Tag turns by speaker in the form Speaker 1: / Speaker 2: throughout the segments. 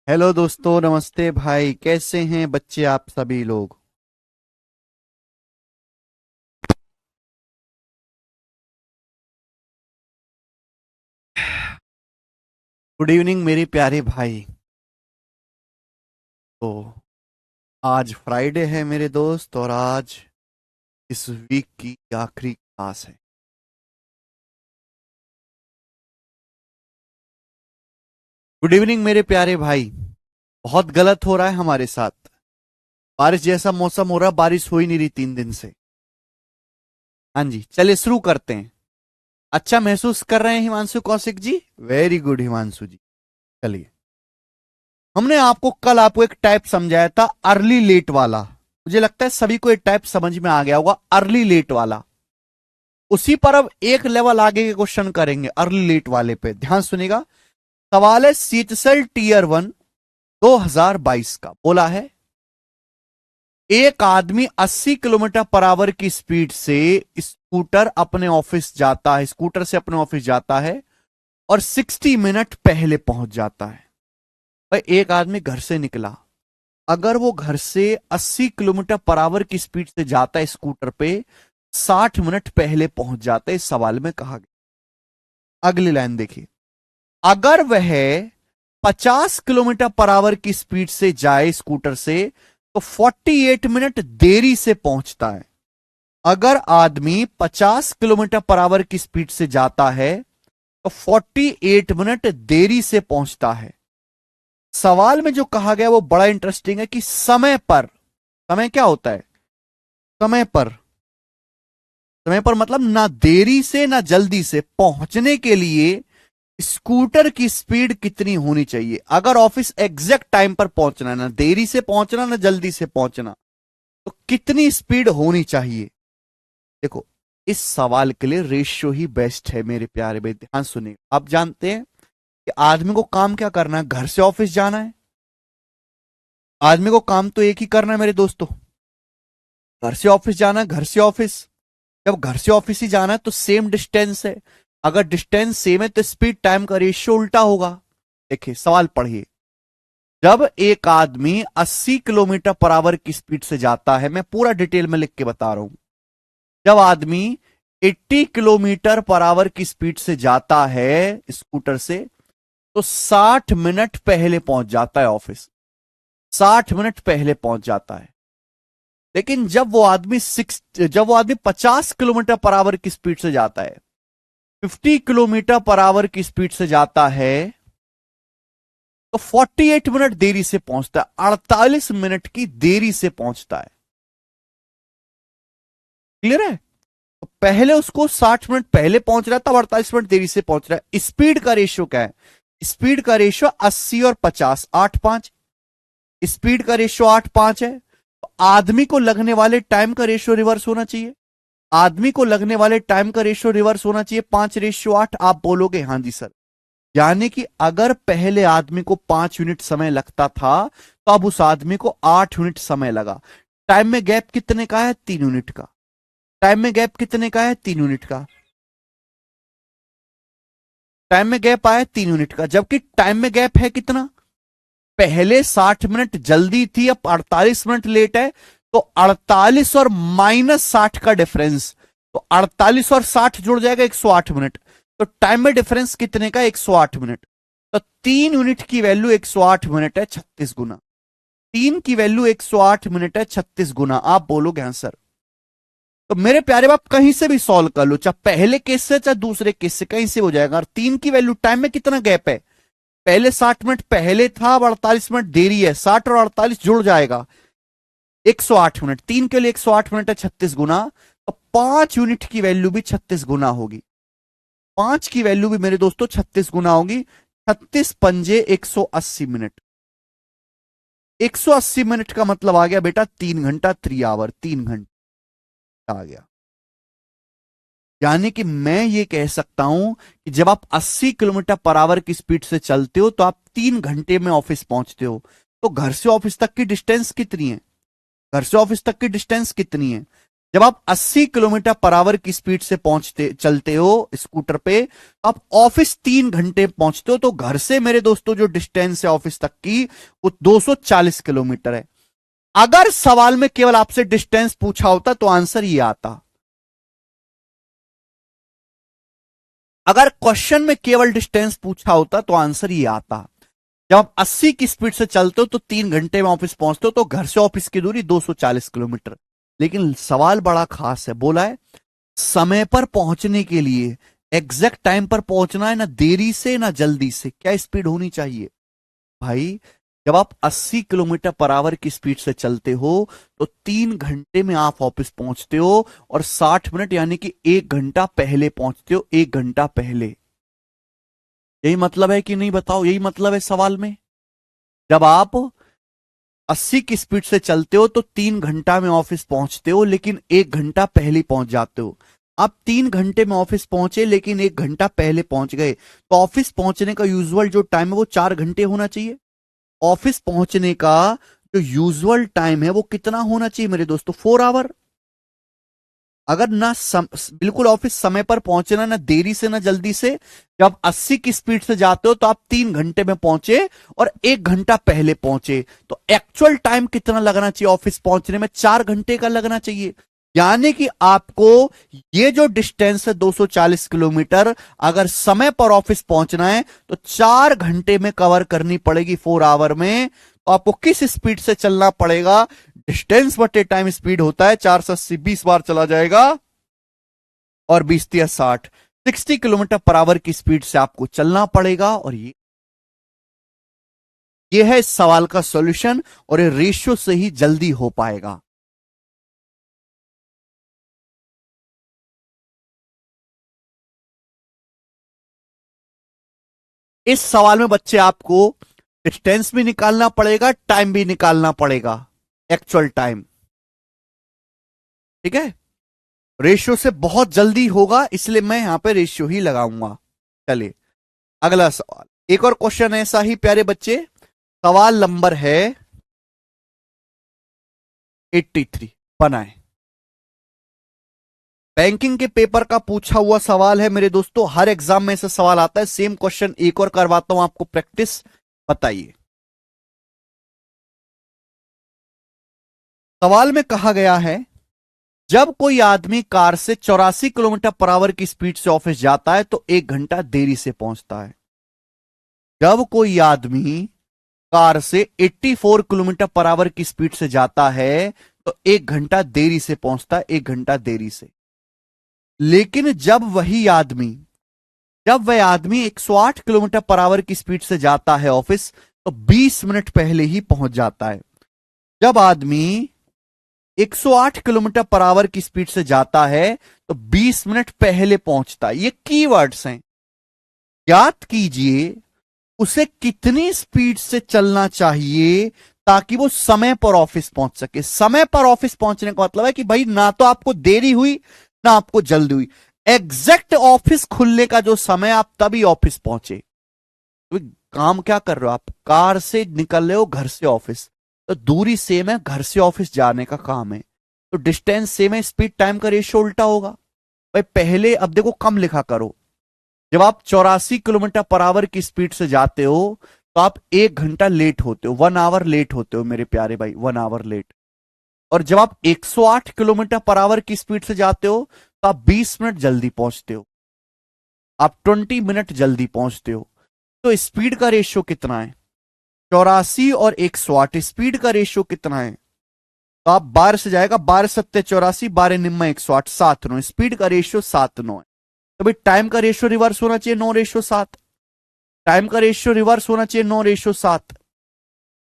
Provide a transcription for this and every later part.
Speaker 1: Hello दोस्तों, नमस्ते भाई। कैसे हैं बच्चे आप सभी लोग? गुड इवनिंग मेरे प्यारे भाई। तो आज फ्राइडे है मेरे दोस्त, और आज इस वीक की आखिरी क्लास है। गुड इवनिंग मेरे प्यारे भाई। बहुत गलत हो रहा है हमारे साथ। बारिश जैसा मौसम हो रहा है, बारिश हो ही नहीं रही 3 दिन से। हाँ जी, चलिए शुरू करते हैं। अच्छा महसूस कर रहे हैं हिमांशु कौशिक जी? वेरी गुड हिमांशु जी। चलिए, हमने आपको एक टाइप समझाया था, अर्ली लेट वाला। मुझे लगता है सभी को एक टाइप समझ में आ गया होगा, अर्ली लेट वाला। उसी पर अब एक लेवल आगे के क्वेश्चन करेंगे अर्ली लेट वाले पे। ध्यान सुनिएगा। सवाल है सीएचएसएल टीयर 1 2022 का। बोला है एक आदमी 80 किलोमीटर पर आवर की स्पीड से स्कूटर अपने ऑफिस जाता है, स्कूटर से अपने ऑफिस जाता है और 60 मिनट पहले पहुंच जाता है। भाई, एक आदमी घर से निकला, अगर वो घर से 80 किलोमीटर पर आवर की स्पीड से जाता है स्कूटर पे, 60 मिनट पहले पहुंच जाता है। इस सवाल में कहा गया। अगली लाइन देखिए, अगर वह 50 किलोमीटर पर आवर की स्पीड से जाए स्कूटर से तो 48 मिनट देरी से पहुंचता है। अगर आदमी 50 किलोमीटर पर आवर की स्पीड से जाता है तो 48 मिनट देरी से पहुंचता है। सवाल में जो कहा गया वो बड़ा इंटरेस्टिंग है कि समय पर। समय क्या होता है? समय पर। समय पर मतलब ना देरी से ना जल्दी से पहुंचने के लिए स्कूटर की स्पीड कितनी होनी चाहिए। अगर ऑफिस एग्जैक्ट टाइम पर पहुंचना है, ना देरी से पहुंचना ना जल्दी से पहुंचना, तो कितनी स्पीड होनी चाहिए? देखो, इस सवाल के लिए रेशियो ही बेस्ट है मेरे प्यारे भाई। ध्यान सुनिए। आप जानते हैं कि आदमी को काम क्या करना है? घर से ऑफिस जाना है। आदमी को काम तो एक ही करना है मेरे दोस्तों, घर से ऑफिस जाना है। घर से ऑफिस, जब घर से ऑफिस ही जाना है तो सेम डिस्टेंस है। अगर डिस्टेंस सेम है तो स्पीड टाइम का रेशियो उल्टा होगा। देखिए सवाल पढ़िए। जब एक आदमी 80 किलोमीटर पर आवर की स्पीड से जाता है, मैं पूरा डिटेल में लिख के बता रहा हूं। जब आदमी 80 किलोमीटर पर आवर की स्पीड से जाता है स्कूटर से, तो 60 मिनट पहले पहुंच जाता है ऑफिस। 60 मिनट पहले पहुंच जाता है। लेकिन जब वो आदमी 50 किलोमीटर पर आवर की स्पीड से जाता है, 50 किलोमीटर पर आवर की स्पीड से जाता है, तो 48 मिनट देरी से पहुंचता है। 48 मिनट की देरी से पहुंचता है। क्लियर है? तो पहले उसको 60 मिनट पहले पहुंच रहा है, तब 48 मिनट देरी से पहुंच रहा है। स्पीड का रेशियो क्या है? स्पीड का रेशियो 80 और 50, 8-5। स्पीड का रेशियो 8-5 है, तो आदमी को लगने वाले टाइम का रेशियो रिवर्स होना चाहिए। आदमी को लगने वाले टाइम का रेशियो रिवर्स होना चाहिए, 5:8। आप बोलोगे हाँ जी सर। यानी कि अगर पहले आदमी को 5 यूनिट समय लगता था, तो अब उस आदमी को 8 यूनिट समय लगा। टाइम में गैप कितने का है? 3 यूनिट का। टाइम में गैप कितने का है? 3 यूनिट का। टाइम में गैप आया 3 यूनिट का, जबकि टाइम में गैप है कितना? पहले 60 मिनट जल्दी थी, अब 48 मिनट लेट है। तो 48 और -60 का डिफरेंस, तो 48 और 60 जुड़ जाएगा 108 मिनट। तो टाइम में डिफरेंस कितने का? 108 मिनट। तो 3 यूनिट की वैल्यू 108 मिनट है, 36 गुना। 3 की वैल्यू 108 मिनट है, 36 गुना। आप बोलोगे हाँ सर। तो मेरे प्यारे बाप, कहीं से भी सॉल्व कर लो, चाहे पहले केस से चाहे दूसरे केस से, कहीं से हो जाएगा। और 3 की वैल्यू, टाइम में कितना गैप है? पहले 60 मिनट पहले था, अब 48 मिनट देरी है। 60 और 48 जुड़ जाएगा 108 मिनट। 3 के लिए 108 मिनट है, 36 गुना। तो 5 यूनिट की वैल्यू भी 36 गुना होगी। 5 की वैल्यू भी मेरे दोस्तों 36 गुना होगी। 36 पंजे 180 मिनट। 180 मिनट का मतलब आ गया बेटा 3 घंटा, 3 आवर, 3 घंटा आ गया। यानी कि मैं ये कह सकता हूं कि जब आप 80 किलोमीटर पर आवर की स्पीड से चलते हो तो आप 3 घंटे में ऑफिस पहुंचते हो। तो घर से ऑफिस तक की डिस्टेंस कितनी है? घर से ऑफिस तक की डिस्टेंस कितनी है? जब आप 80 किलोमीटर पर आवर की स्पीड से पहुंचते चलते हो स्कूटर पे, आप ऑफिस 3 घंटे पहुंचते हो, तो घर से मेरे दोस्तों जो डिस्टेंस है ऑफिस तक की वो 240 किलोमीटर है। अगर सवाल में केवल आपसे डिस्टेंस पूछा होता तो आंसर ये आता। अगर क्वेश्चन में केवल डिस्टेंस पूछा होता तो आंसर ये आता। जब आप 80 की स्पीड से चलते हो तो 3 घंटे में ऑफिस पहुंचते हो, तो घर से ऑफिस की दूरी 240 किलोमीटर। लेकिन सवाल बड़ा खास है, बोला है समय पर पहुंचने के लिए, एग्जैक्ट टाइम पर पहुंचना है, ना देरी से ना जल्दी से, क्या स्पीड होनी चाहिए भाई? जब आप 80 किलोमीटर पर आवर की स्पीड से चलते हो तो 3 घंटे में आप ऑफिस पहुंचते हो, और 60 मिनट यानी कि 1 घंटा पहले पहुंचते हो, 1 घंटा पहले। यही मतलब है कि नहीं, बताओ? यही मतलब है सवाल में। जब आप 80 की स्पीड से चलते हो तो 3 घंटा में ऑफिस पहुंचते हो, लेकिन 1 घंटा पहले पहुंच जाते हो। आप 3 घंटे में ऑफिस पहुंचे लेकिन 1 घंटा पहले पहुंच गए, तो ऑफिस पहुंचने का यूजुअल जो टाइम है वो 4 घंटे होना चाहिए। ऑफिस पहुंचने का जो यूजुअल टाइम है वो कितना होना चाहिए मेरे दोस्तों? 4 आवर। अगर ना बिल्कुल ऑफिस समय पर पहुंचना, ना देरी से ना जल्दी से। जब 80 की स्पीड से जाते हो तो आप 3 घंटे में पहुंचे और 1 घंटा पहले पहुंचे, तो एक्चुअल टाइम कितना लगना चाहिए ऑफिस पहुंचने में? 4 घंटे का लगना चाहिए। यानी कि आपको ये जो डिस्टेंस है 240 किलोमीटर, अगर समय पर ऑफिस पहुंचना है तो 4 घंटे में कवर करनी पड़ेगी, 4 आवर में। तो आपको किस स्पीड से चलना पड़ेगा? डिस्टेंस बटे टाइम स्पीड होता है 480, 20 बार चला जाएगा और 20 या 60, 60 किलोमीटर पर आवर की स्पीड से आपको चलना पड़ेगा। और ये है इस सवाल का सॉल्यूशन, और ये रेशियो से ही जल्दी हो पाएगा। इस सवाल में बच्चे आपको डिस्टेंस भी निकालना पड़ेगा, टाइम भी निकालना पड़ेगा, एक्चुअल टाइम। ठीक है, रेशियो से बहुत जल्दी होगा, इसलिए मैं यहां पे रेशियो ही लगाऊंगा। चलिए अगला सवाल, एक और क्वेश्चन ऐसा ही प्यारे बच्चे। सवाल नंबर है 83, बनाए। बैंकिंग के पेपर का पूछा हुआ सवाल है मेरे दोस्तों, हर एग्जाम में से सवाल आता है। सेम क्वेश्चन एक और करवाता हूं आपको प्रैक्टिस, बताइए। सवाल में कहा गया है, जब कोई आदमी कार से 84 किलोमीटर पर आवर की स्पीड से ऑफिस जाता है तो 1 घंटा देरी से पहुंचता है। जब कोई आदमी कार से 84 किलोमीटर पर आवर की स्पीड से जाता है तो 1 घंटा देरी से पहुंचता है, 1 घंटा देरी से। लेकिन जब वह आदमी 108 किलोमीटर पर आवर की स्पीड से जाता है ऑफिस, तो 20 मिनट पहले ही पहुंच जाता है। जब आदमी 108 किलोमीटर पर आवर की स्पीड से जाता है तो 20 मिनट पहले पहुंचता है। ये कीवर्ड्स हैं, याद कीजिए। उसे कितनी स्पीड से चलना चाहिए ताकि वो समय पर ऑफिस पहुंच सके? समय पर ऑफिस पहुंचने का मतलब है कि भाई ना तो आपको देरी हुई ना आपको जल्दी हुई, एग्जैक्ट ऑफिस खुलने का जो समय, आप तभी ऑफिस पहुंचे। तो काम क्या कर रहे हो आप? कार से निकल रहे हो घर से ऑफिस, तो दूरी सेम है, घर से ऑफिस जाने का काम है, तो डिस्टेंस सेम है, स्पीड टाइम का रेशियो उल्टा होगा। भाई पहले अब देखो कम लिखा करो। जब आप 84 किलोमीटर पर आवर की स्पीड से जाते हो तो आप 1 घंटा लेट होते हो, 1 आवर लेट होते हो मेरे प्यारे भाई, 1 आवर लेट। और जब आप 108 किलोमीटर पर आवर की स्पीड से जाते हो तो आप 20 मिनट जल्दी पहुंचते हो, आप 20 मिनट जल्दी पहुंचते हो। तो स्पीड का रेशियो कितना है? 84 और 108, स्पीड का रेशियो कितना है? तो आप 12 से जाएगा, 12 7 84, 12 9 108, 7 9, स्पीड का रेशियो 7 9 है। तो भाई टाइम का रेशियो रिवर्स होना चाहिए, 9:7। टाइम का रेशियो रिवर्स होना चाहिए, 9:7।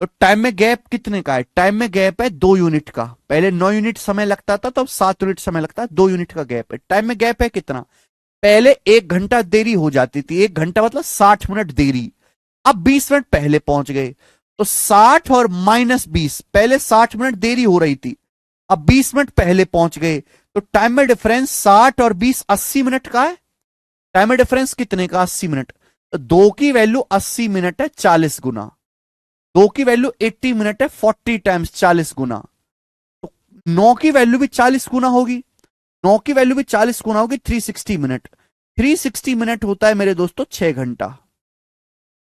Speaker 1: तो टाइम में गैप कितने का है? टाइम में गैप है 2 यूनिट का। पहले 9 यूनिट समय लगता था, तो अब 7 यूनिट समय लगता है, 2 यूनिट का गैप है। टाइम में गैप है कितना? पहले 1 घंटा देरी हो जाती थी, 1 घंटा मतलब 60 मिनट देरी, अब 20 मिनट पहले पहुंच गए। तो 60 और -20, पहले 60 मिनट देरी हो रही थी, अब 20 मिनट पहले पहुंच गए। तो टाइम में डिफरेंस 60 और 20 80 मिनट का है। टाइम में डिफरेंस कितने का? 80 मिनट। तो 2 की वैल्यू 80 मिनट है, 40 गुना। 2 की वैल्यू 80 मिनट है, 40 टाइम्स 40 गुना। तो 9 की वैल्यू भी 40 गुना होगी, 9 की वैल्यू भी 40 गुना होगी, 360 मिनट। 360 मिनट होता है मेरे दोस्तों 6 घंटा।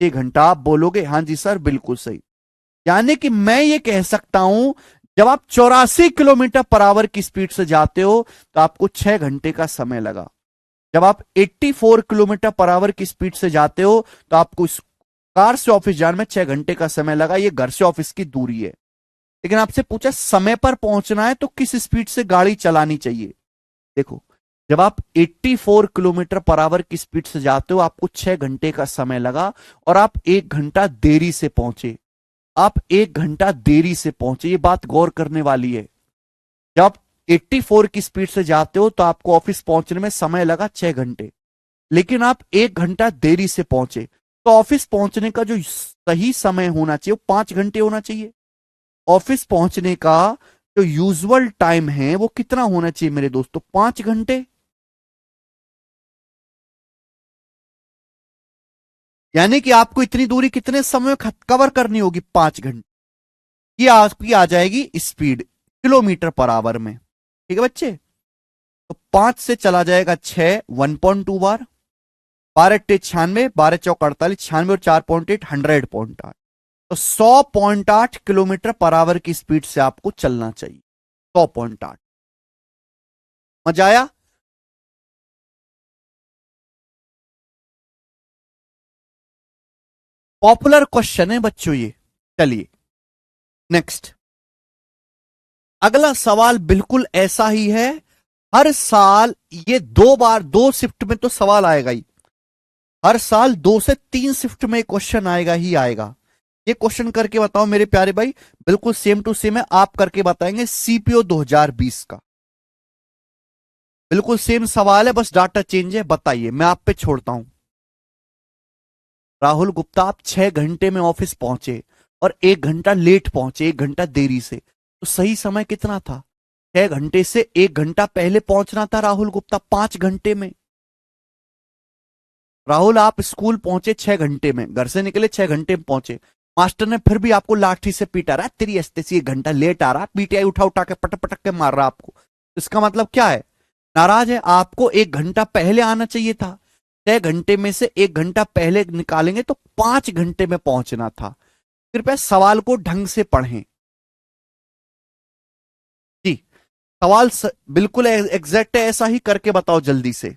Speaker 1: 6 घंटा आप बोलोगे हाँ जी सर बिल्कुल सही। यानी कि मैं ये कह सकता हूं, जब आप 84 किलोमीटर पर आवर की स्पीड से जाते हो तो आपको 6 घंटे का समय लगा। जब आप 84 किलोमीटर पर आवर की स्पीड से जाते हो तो आपको इस कार से ऑफिस जाने में 6 घंटे का समय लगा। ये घर से ऑफिस की दूरी है। लेकिन आपसे पूछा समय पर पहुंचना है तो किस स्पीड से गाड़ी चलानी चाहिए। देखो, जब आप 84 किलोमीटर पर आवर की स्पीड से जाते हो आपको 6 घंटे का समय लगा, और आप 1 घंटा देरी से पहुंचे। आप 1 घंटा देरी से पहुंचे, ये बात गौर करने वाली है। जब आप 84 की स्पीड से जाते हो तो आपको ऑफिस पहुंचने में समय लगा 6 घंटे, लेकिन आप 1 घंटा देरी से पहुंचे, तो ऑफिस पहुंचने का जो सही समय होना चाहिए वो 5 घंटे होना चाहिए। ऑफिस पहुंचने का जो यूजुअल टाइम है वो कितना होना चाहिए मेरे दोस्तों, 5 घंटे। यानी कि आपको इतनी दूरी कितने समय में कवर करनी होगी, 5 घंटे। ये आपकी आ जाएगी स्पीड किलोमीटर पर आवर में। ठीक है बच्चे। तो 5 से चला जाएगा 6, 1.2 बार। 12 8 96, 12 चौक 48, 96 और 4.8, 100.8। तो 100.8 किलोमीटर पर आवर की स्पीड से आपको चलना चाहिए। 100.8। मजा आया। पॉपुलर क्वेश्चन है बच्चों ये। चलिए नेक्स्ट। अगला सवाल बिल्कुल ऐसा ही है। हर साल ये 2 बार, 2 शिफ्ट में तो सवाल आएगा ही। हर साल 2 से 3 शिफ्ट में क्वेश्चन आएगा ही आएगा। ये क्वेश्चन करके बताओ मेरे प्यारे भाई। बिल्कुल सेम टू सेम है, आप करके बताएंगे सीपीओ 2020 का। बिल्कुल सेम सवाल है, बस डाटा चेंज है। बताइए, मैं आप पे छोड़ता हूं। राहुल गुप्ता, आप 6 घंटे में ऑफिस पहुंचे और 1 घंटा लेट पहुंचे, 1 घंटा देरी से, तो सही समय कितना था? 6 घंटे से 1 घंटा पहले पहुंचना था राहुल गुप्ता, 5 घंटे में। राहुल, आप स्कूल पहुंचे 6 घंटे में, घर से निकले 6 घंटे में पहुंचे। मास्टर ने फिर भी आपको लाठी से पीटा रहा है, तेरी हस्ते से 1 घंटा लेट आ रहा, पीटीआई उठा उठा के पटक पटक के मार रहा आपको। इसका मतलब क्या है? नाराज है। आपको 1 घंटा पहले आना चाहिए था। 6 घंटे में से 1 घंटा पहले निकालेंगे तो 5 घंटे में पहुंचना था। कृपया सवाल को ढंग से पढ़ें। जी। बिल्कुल एग्जैक्ट है, ऐसा ही करके बताओ जल्दी से।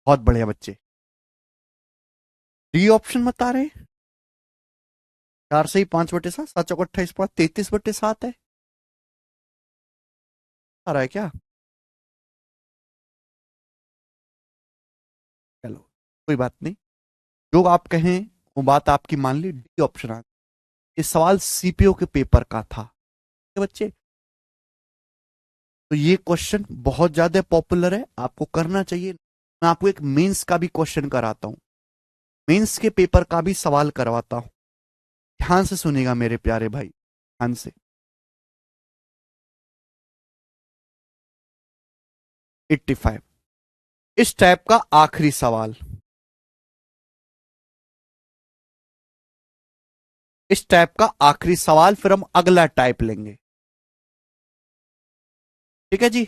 Speaker 1: बहुत बढ़िया बच्चे, डी ऑप्शन बता रहे हैं। 4 से ही 5/7, 7 × 28, 33/7 है। आ रहा है क्या? चलो कोई बात नहीं, जो आप कहें वो बात आपकी मान ली, डी ऑप्शन आ। ये सवाल सीपीओ के पेपर का था बच्चे। तो ये क्वेश्चन बहुत ज्यादा पॉपुलर है, आपको करना चाहिए। मैं आपको एक मेंस का भी क्वेश्चन कराता हूं, मेंस के पेपर का भी सवाल करवाता हूं। ध्यान से सुनेगा मेरे प्यारे भाई, ध्यान से। 85, इस टाइप का आखिरी सवाल, इस टाइप का आखिरी सवाल, फिर हम अगला टाइप लेंगे। ठीक है जी,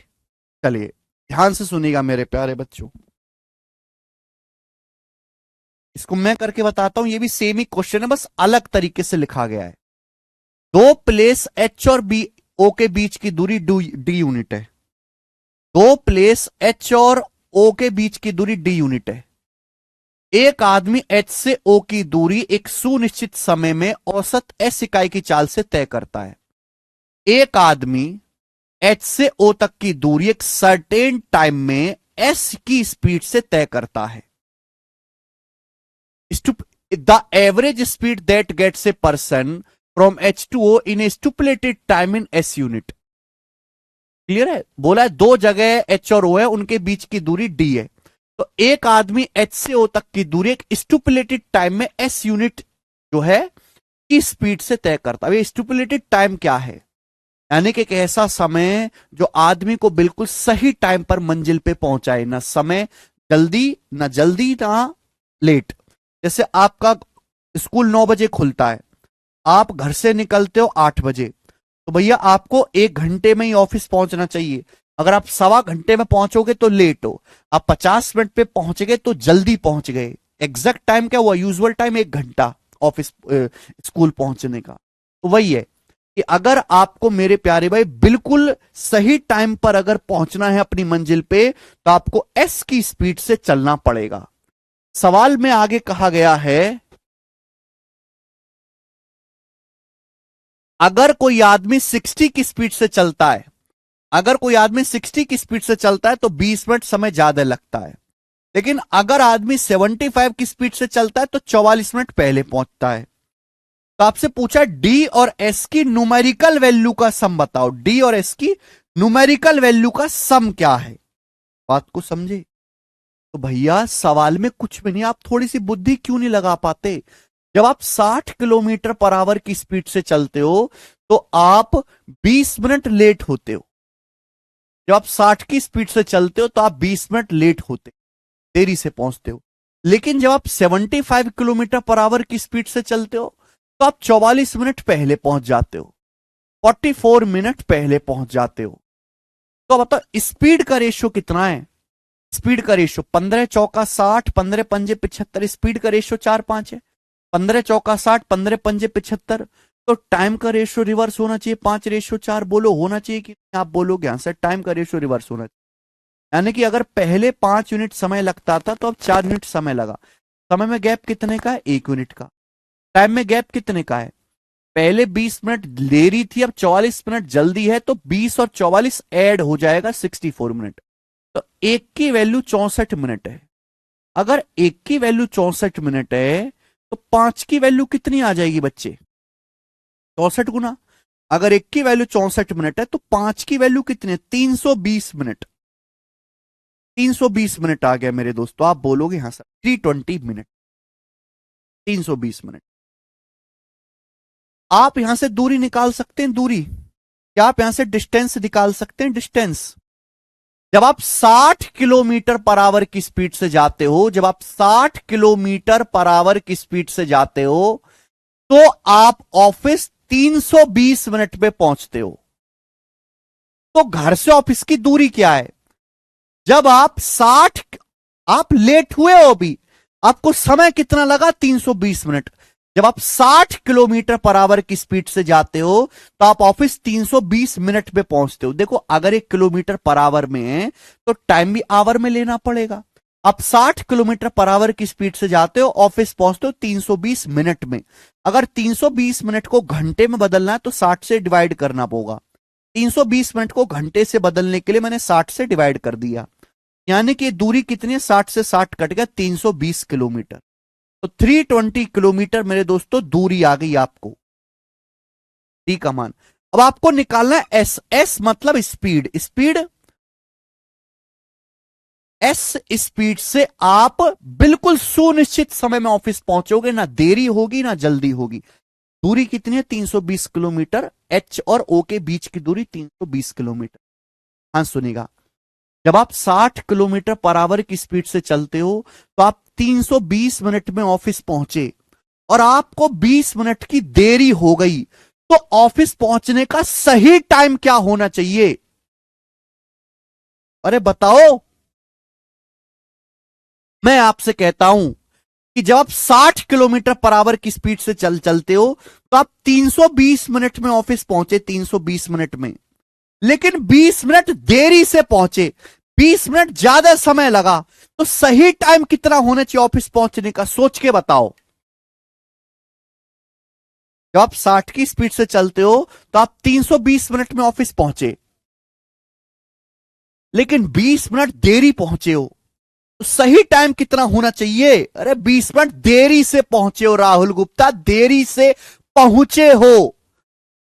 Speaker 1: चलिए ध्यान से सुनिएगा मेरे प्यारे बच्चों। इसको मैं करके बताता हूं, ये भी सेम ही क्वेश्चन है, बस अलग तरीके से लिखा गया है। दो प्लेस एच और बी ओ के बीच की दूरी डी यूनिट है। दो प्लेस एच और ओ के बीच की दूरी डी यूनिट है। एक आदमी एच से ओ की दूरी एक सुनिश्चित समय में औसत एस इकाई की चाल से तय करता है। एक आदमी एच से ओ तक की दूरी एक सर्टेन टाइम में एस की स्पीड से तय करता है। The average speed that gets a person from H to O in a stipulated time in S unit. Clear है? बोला है दो जगह एच और ओ है, उनके बीच की दूरी डी है। तो एक आदमी एच से ओ तक की दूरी एक स्टुपुलेटेड टाइम में एस यूनिट जो है की स्पीड से तय करता है। स्टुपुलेटेड टाइम क्या है? यानी कि एक ऐसा समय जो आदमी को बिल्कुल सही टाइम पर मंजिल पे पहुंचाए, ना समय जल्दी ना लेट। जैसे आपका स्कूल 9 बजे खुलता है, आप घर से निकलते हो 8 बजे, तो भैया आपको 1 घंटे में ही ऑफिस पहुंचना चाहिए। अगर आप 1.25 घंटे में पहुंचोगे तो लेट हो, आप 50 मिनट पे पहुंच गए तो जल्दी पहुंच गए। एग्जैक्ट टाइम क्या हुआ? यूजुअल टाइम 1 घंटा ऑफिस स्कूल पहुंचने का। तो वही है कि अगर आपको मेरे प्यारे भाई बिल्कुल सही टाइम पर अगर पहुंचना है अपनी मंजिल पे, तो आपको एस की स्पीड से चलना पड़ेगा। सवाल में आगे कहा गया है, अगर कोई आदमी 60 की स्पीड से चलता है, अगर कोई आदमी 60 की स्पीड से चलता है तो 20 मिनट समय ज्यादा लगता है। लेकिन अगर आदमी 75 की स्पीड से चलता है तो 44 मिनट पहले पहुंचता है। तो आपसे पूछा डी और एस की न्यूमेरिकल वैल्यू का सम बताओ। डी और एस की न्यूमेरिकल वैल्यू का सम क्या है? बात को समझे? तो भैया सवाल में कुछ भी नहीं, आप थोड़ी सी बुद्धि क्यों नहीं लगा पाते? जब आप 60 किलोमीटर पर आवर की स्पीड से चलते हो तो आप 20 मिनट लेट होते हो। जब आप 60 की स्पीड से चलते हो तो आप 20 मिनट लेट होते, देरी से पहुंचते हो। लेकिन जब आप 75 किलोमीटर पर आवर की स्पीड से चलते हो तो आप 44 मिनट पहले पहुंच जाते हो, 44 मिनट पहले पहुंच जाते हो। तो बताओ स्पीड का रेशियो कितना है? स्पीड का रेशियो 15 चौका 60, 15 पंजे 75। स्पीड का रेशियो 4-5 है। 15 चौका 60, 15 पंजे 75। तो टाइम का रेशियो रिवर्स होना चाहिए 5:4। बोलो होना चाहिए कि आप बोलोगे आंसर टाइम का रेशियो रिवर्स होना चाहिए। यानी कि अगर पहले 5 यूनिट समय लगता था तो अब 4 यूनिट समय लगा। समय में गैप कितने का है? 1 यूनिट का। टाइम में गैप कितने का है? पहले 20 मिनट देरी थी, अब 44 मिनट जल्दी है, तो 20 और 44 ऐड हो जाएगा 64 मिनट। तो एक की वैल्यू 64 मिनट है। अगर एक की वैल्यू 64 मिनट है तो 5 की वैल्यू कितनी आ जाएगी बच्चे? 64 गुना। अगर एक की वैल्यू 64 मिनट है तो 5 की वैल्यू कितनी है? 320 मिनट। 320 मिनट आ गया मेरे दोस्तों। आप बोलोगे हाँ सर 320 मिनट, 320 मिनट। आप यहां से दूरी निकाल सकते हैं, दूरी। क्या आप यहां से डिस्टेंस निकाल सकते हैं? डिस्टेंस। जब आप 60 किलोमीटर पर आवर की स्पीड से जाते हो, जब आप 60 किलोमीटर पर आवर की स्पीड से जाते हो तो आप ऑफिस 320 मिनट पे पहुंचते हो। तो घर से ऑफिस की दूरी क्या है? जब आप लेट हुए हो अभी, आपको समय कितना लगा? 320 मिनट। जब आप 60 किलोमीटर पर आवर की स्पीड से जाते हो तो आप ऑफिस 320 मिनट पे पहुंचते हो। देखो अगर 1 किलोमीटर पर आवर में है तो टाइम भी आवर में लेना पड़ेगा। आप 60 किलोमीटर पर आवर की स्पीड से जाते हो, ऑफिस पहुंचते हो 320 मिनट में। अगर 320 मिनट को घंटे में बदलना है तो 60 से डिवाइड करना होगा। 320 मिनट को घंटे से बदलने के लिए मैंने 60 से डिवाइड कर दिया, यानी कि दूरी कितनी है, 60 से 60 कट गया, 320 किलोमीटर। तो 320 किलोमीटर मेरे दोस्तों दूरी आ गई आपको, डी का मान। अब आपको निकालना है एस। एस मतलब स्पीड। स्पीड, एस स्पीड से आप बिल्कुल सुनिश्चित समय में ऑफिस पहुंचोगे, ना देरी होगी ना जल्दी होगी। दूरी कितनी है, 320 किलोमीटर। एच और ओ के बीच की दूरी 320 किलोमीटर। हाँ सुनिएगा, जब आप 60 किलोमीटर पर आवर की स्पीड से चलते हो तो आप 320 मिनट में ऑफिस पहुंचे और आपको 20 मिनट की देरी हो गई, तो ऑफिस पहुंचने का सही टाइम क्या होना चाहिए? अरे बताओ। मैं आपसे कहता हूं कि जब आप 60 किलोमीटर पर आवर की स्पीड से चलते हो तो आप 320 मिनट में ऑफिस पहुंचे, 320 मिनट में, लेकिन 20 मिनट देरी से पहुंचे, 20 मिनट ज्यादा समय लगा, तो सही टाइम कितना होना चाहिए ऑफिस पहुंचने का? सोच के बताओ। जब आप 60 की स्पीड से चलते हो तो आप 320 मिनट में ऑफिस पहुंचे, लेकिन 20 मिनट देरी पहुंचे हो, तो सही टाइम कितना होना चाहिए? अरे 20 मिनट देरी से पहुंचे हो राहुल गुप्ता, देरी से पहुंचे हो,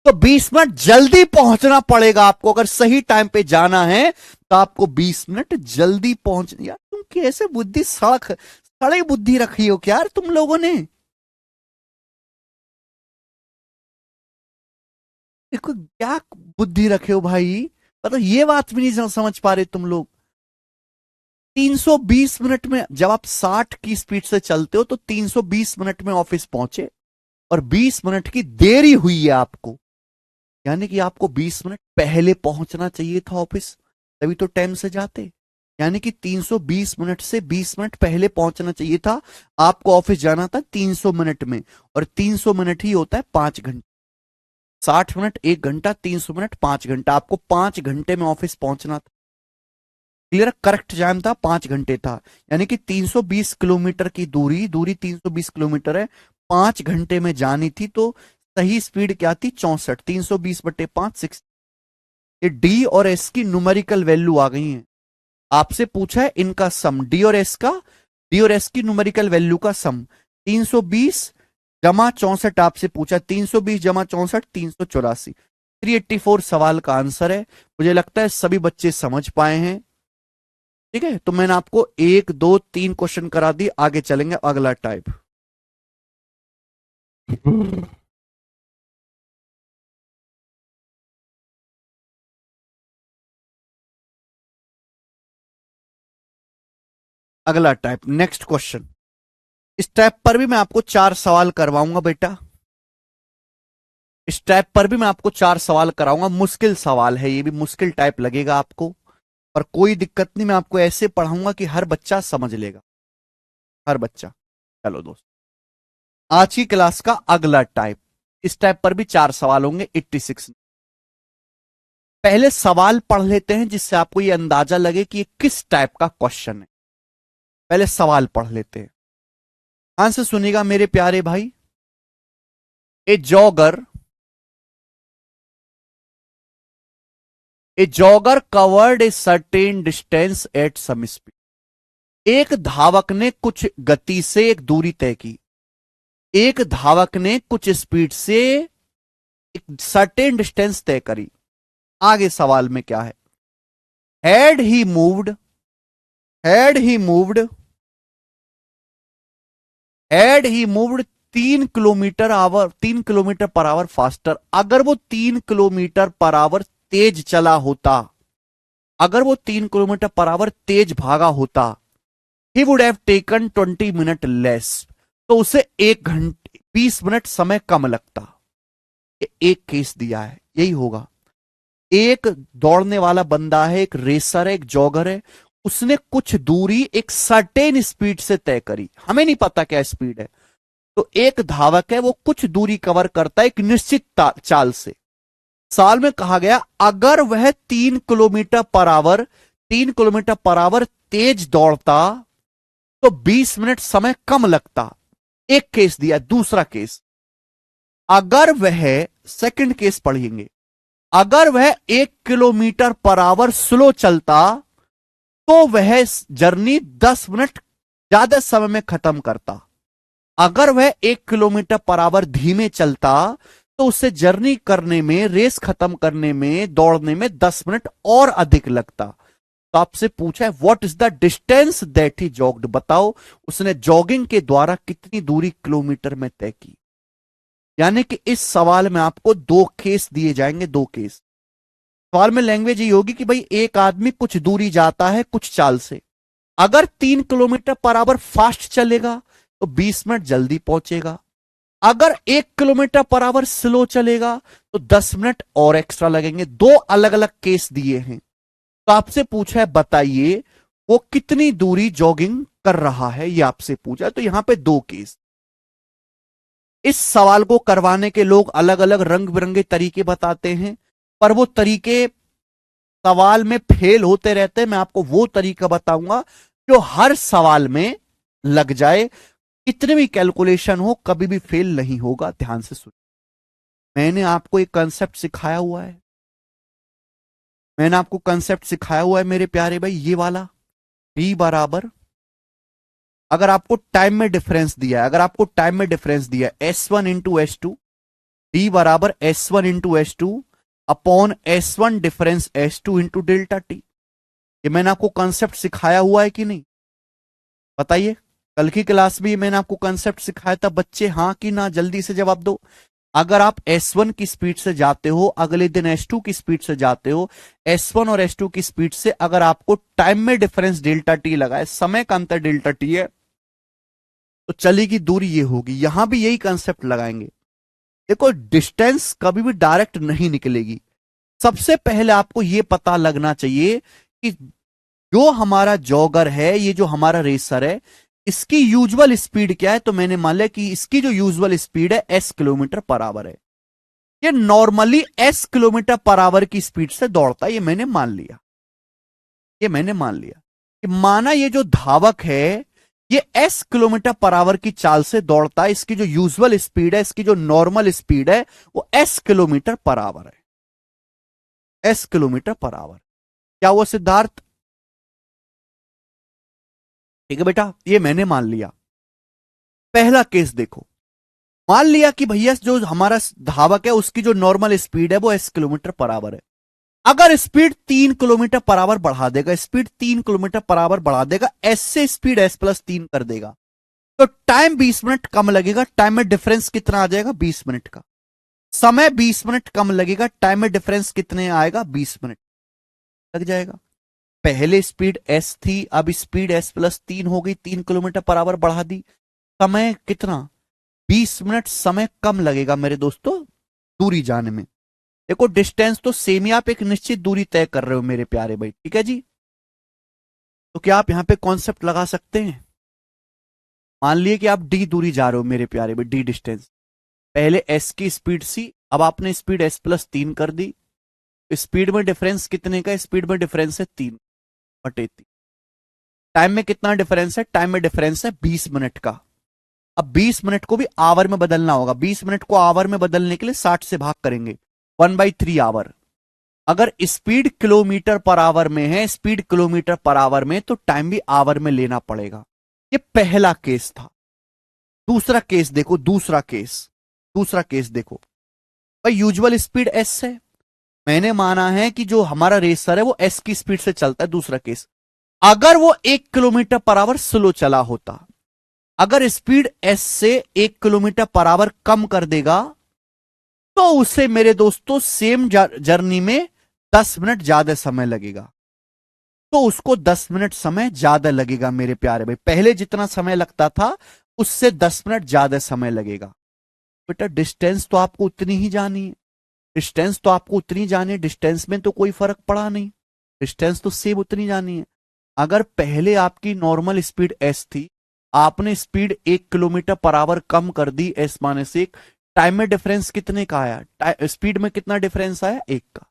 Speaker 1: तो 20 मिनट जल्दी पहुंचना पड़ेगा आपको। अगर सही टाइम पे जाना है तो आपको 20 मिनट जल्दी पहुंच। यार तुम कैसे बुद्धि, सड़े बुद्धि रखी हो क्या यार तुम लोगों ने? देखो क्या बुद्धि रखे हो भाई, मतलब ये बात भी नहीं समझ पा रहे तुम लोग। 320 मिनट में, जब आप 60 की स्पीड से चलते हो तो 320 मिनट में ऑफिस पहुंचे और 20 मिनट की देरी हुई है आपको, यानी कि आपको 20 मिनट पहले पहुंचना चाहिए था ऑफिस, तभी तो टाइम से जाते। यानी कि 320 मिनट से 20 मिनट पहले पहुंचना चाहिए था आपको। ऑफिस जाना था 300 मिनट में, और 300 मिनट ही होता है 5 घंटे। 60 मिनट 1 घंटा, 300 मिनट 5 घंटा, आपको 5 घंटे में ऑफिस पहुंचना था। क्लियर? करेक्ट टाइम था 5 घंटे था, यानी कि 320 किलोमीटर की दूरी, 320 किलोमीटर है, 5 घंटे में जानी थी, तो सही स्पीड क्या थी? 64। 320/5 6। ये डी और एस की न्यूमेरिकल वैल्यू आ गई है। आपसे पूछा है इनका सम, डी और एस का, डी और एस की न्यूमेरिकल वैल्यू का सम। 320 जमा 64 आपसे पूछा, 320 जमा 64 384। 384 सवाल का आंसर है। मुझे लगता है सभी बच्चे समझ पाए हैं। ठीक है, तो मैंने आपको 1 2 3 क्वेश्चन करा दिए, आगे चलेंगे अगला टाइप। अगला टाइप, नेक्स्ट क्वेश्चन। इस टाइप पर भी मैं आपको 4 सवाल करवाऊंगा बेटा। इस टाइप पर भी मैं आपको 4 सवाल कराऊंगा। मुश्किल सवाल है, ये भी मुश्किल टाइप लगेगा आपको, पर कोई दिक्कत नहीं, मैं आपको ऐसे पढ़ाऊंगा कि हर बच्चा समझ लेगा, हर बच्चा। चलो दोस्त, आज की क्लास का अगला टाइप, इस टाइप पर भी 4 सवाल होंगे 86। पहले सवाल पढ़ लेते हैं जिससे आपको ये अंदाजा लगे कि ये किस टाइप का क्वेश्चन है। पहले सवाल पढ़ लेते हैं, ध्यान से सुनिएगा मेरे प्यारे भाई। A jogger, a jogger covered a certain distance at some speed. एक धावक ने कुछ गति से एक दूरी तय की। एक धावक ने कुछ स्पीड से एक सर्टेन डिस्टेंस तय करी। आगे सवाल में क्या है? Had he moved, had he moved, had he moved 3 kilometre our, 3 kilometre per our faster. अगर वो 3 किलोमीटर पर आवर तेज चला होता, अगर वो 3 किलोमीटर पर आवर तेज भागा होता, he would have taken 20 minute less, तो उसे 1 घंटे 20 मिनट समय कम लगता। ये एक केस दिया है, यही होगा। एक दौड़ने वाला बंदा है, एक रेसर है, एक जॉगर है, उसने कुछ दूरी एक सर्टेन स्पीड से तय करी, हमें नहीं पता क्या स्पीड है। तो एक धावक है, वो कुछ दूरी कवर करता है एक निश्चित चाल से। साल में कहा गया अगर वह 3 kilometre per hour, 3 kilometre per hour तेज दौड़ता, तो 20 मिनट समय कम लगता। एक केस दिया। दूसरा केस, अगर वह, सेकंड केस पढ़ेंगे, अगर वह 1 किलोमीटर पर आवर स्लो चलता तो वह जर्नी 10 मिनट ज्यादा समय में खत्म करता। अगर वह 1 किलोमीटर पर आवर धीमे चलता तो उससे जर्नी करने में, रेस खत्म करने में, दौड़ने में 10 मिनट और अधिक लगता। तो आपसे पूछा है what is the distance that he jogged, बताओ उसने जॉगिंग के द्वारा कितनी दूरी किलोमीटर में तय की। यानी कि इस सवाल में आपको दो केस दिए जाएंगे, दो केस। सवाल में लैंग्वेज ये होगी कि भाई एक आदमी कुछ दूरी जाता है कुछ चाल से, अगर 3 किलोमीटर पर आवर फास्ट चलेगा तो 20 मिनट जल्दी पहुंचेगा, अगर 1 किलोमीटर पर आवर स्लो चलेगा तो 10 मिनट और एक्स्ट्रा लगेंगे। दो अलग अलग केस दिए हैं। तो आपसे पूछा है बताइए वो कितनी दूरी जॉगिंग कर रहा है, ये आपसे पूछा है। तो यहां पे दो केस। इस सवाल को करवाने के लोग अलग अलग रंग बिरंगे तरीके बताते हैं, पर वो तरीके सवाल में फेल होते रहते हैं। मैं आपको वो तरीका बताऊंगा जो हर सवाल में लग जाए, कितने भी कैलकुलेशन हो कभी भी फेल नहीं होगा। ध्यान से सुनिए, मैंने आपको एक कंसेप्ट सिखाया हुआ है, मैंने आपको कंसेप्ट सिखाया हुआ है मेरे प्यारे भाई, ये वाला v बराबर, अगर आपको टाइम में डिफरेंस दिया है, अगर आपको टाइम में डिफरेंस दिया है S1 इंटू S2, d बराबर S1 into S2 upon S1 difference S2 into delta T. ये मैंने आपको कंसेप्ट सिखाया हुआ है कि नहीं, बताइए। कल की क्लास में मैंने आपको कंसेप्ट सिखाया था बच्चे, हाँ कि ना, जल्दी से जवाब दो। अगर आप S1 की स्पीड से जाते हो, अगले दिन S2 की स्पीड से जाते हो, S1 और S2 की स्पीड से अगर आपको टाइम में डिफरेंस डेल्टा टी लगा है, समय का अंतर डेल्टा टी है, तो चलेगी दूरी ये होगी। यहां भी यही कंसेप्ट लगाएंगे। देखो डिस्टेंस कभी भी डायरेक्ट नहीं निकलेगी। सबसे पहले आपको यह पता लगना चाहिए कि जो हमारा जॉगर है, ये जो हमारा रेसर है, इसकी यूजुअल स्पीड क्या है। तो मैंने मान लिया कि इसकी जो यूजुअल स्पीड है S किलोमीटर पर आवर है। ये normally S kilometre per our की स्पीड से दौड़ता है, ये मैंने मान लिया। ये मैंने मान लिया कि माना ये जो धावक है ये S किलोमीटर पर आवर की चाल से दौड़ता है, इसकी जो यूजुअल स्पीड है, इसकी जो नॉर्मल स्पीड है वो S किलोमीटर पर आवर है। S kilometre per our. क्या हुआ सिद्धार्थ? ठीक है बेटा, ये मैंने मान लिया। पहला केस देखो, मान लिया कि भैया जो हमारा धावक है उसकी जो नॉर्मल स्पीड है वो S किलोमीटर पर आवर है। अगर स्पीड 3 किलोमीटर पर आवर बढ़ा देगा, स्पीड 3 किलोमीटर पर आवर बढ़ा देगा, S से स्पीड S प्लस 3 कर देगा, तो टाइम 20 मिनट कम लगेगा। टाइम में डिफरेंस कितना आ जाएगा? 20 मिनट का। समय 20 मिनट कम लगेगा, टाइम में डिफरेंस कितने आएगा? 20 मिनट लग जाएगा। पहले स्पीड S थी, अब स्पीड S प्लस 3 हो गई, 3 किलोमीटर पर आवर बढ़ा दी, समय कितना? 20 मिनट समय कम लगेगा मेरे दोस्तों दूरी जाने में। देखो डिस्टेंस तो सेम ही, आप एक निश्चित दूरी तय कर रहे हो मेरे प्यारे भाई, ठीक है जी। तो क्या आप यहां पे कॉन्सेप्ट लगा सकते हैं? मान लिए कि आप D दूरी जा रहे हो मेरे प्यारे भाई, D डिस्टेंस, पहले S की स्पीड C, अब आपने स्पीड S प्लस 3 कर दी। स्पीड में डिफरेंस कितने का? स्पीड में डिफरेंस है 3/3। टाइम में कितना डिफरेंस है? टाइम में डिफरेंस है 20 मिनट का। अब 20 मिनट को भी आवर में बदलना होगा। 20 मिनट को आवर में बदलने के लिए 60 से भाग करेंगे, 1/3 आवर। अगर स्पीड किलोमीटर पर आवर में है, स्पीड किलोमीटर पर आवर में, तो टाइम भी आवर में लेना पड़ेगा। ये पहला केस था। दूसरा केस देखो, दूसरा केस देखो भाई, यूजुअल स्पीड S है, मैंने माना है कि जो हमारा रेसर है वो S की स्पीड से चलता है। दूसरा केस, अगर वो 1 किलोमीटर पर आवर स्लो चला होता, अगर स्पीड S से 1 किलोमीटर पर आवर कम कर देगा, तो उसे मेरे दोस्तों सेम जर्नी में 10 मिनट ज्यादा समय लगेगा। तो उसको 10 मिनट समय ज्यादा लगेगा मेरे प्यारे भाई, पहले जितना समय लगता था उससे 10 मिनट ज्यादा समय लगेगा। बेटा डिस्टेंस तो आपको उतनी ही जानी है, डिस्टेंस तो आपको उतनी जानी है, डिस्टेंस में तो कोई फर्क पड़ा नहीं, डिस्टेंस तो सेम उतनी जानी है। अगर पहले आपकी नॉर्मल स्पीड S थी, आपने स्पीड 1 किलोमीटर पर आवर कम कर दी S-1, टाइम में डिफरेंस कितने का आया? स्पीड में कितना डिफरेंस आया? 1 का।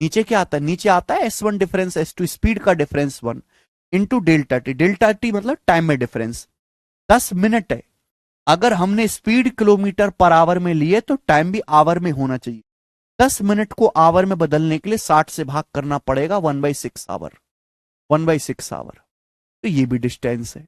Speaker 1: नीचे क्या आता है? नीचे आता है S1 डिफरेंस S2, स्पीड का difference 1। Into delta T. Delta T मतलब टाइम में डिफरेंस। 10 मिनट है। अगर हमने स्पीड किलोमीटर पर आवर में लिए तो टाइम भी आवर में होना चाहिए। 10 मिनट को आवर में बदलने के लिए 60 से भाग करना पड़ेगा, 1/6 आवर। 1/6 आवर। तो ये भी डिस्टेंस है।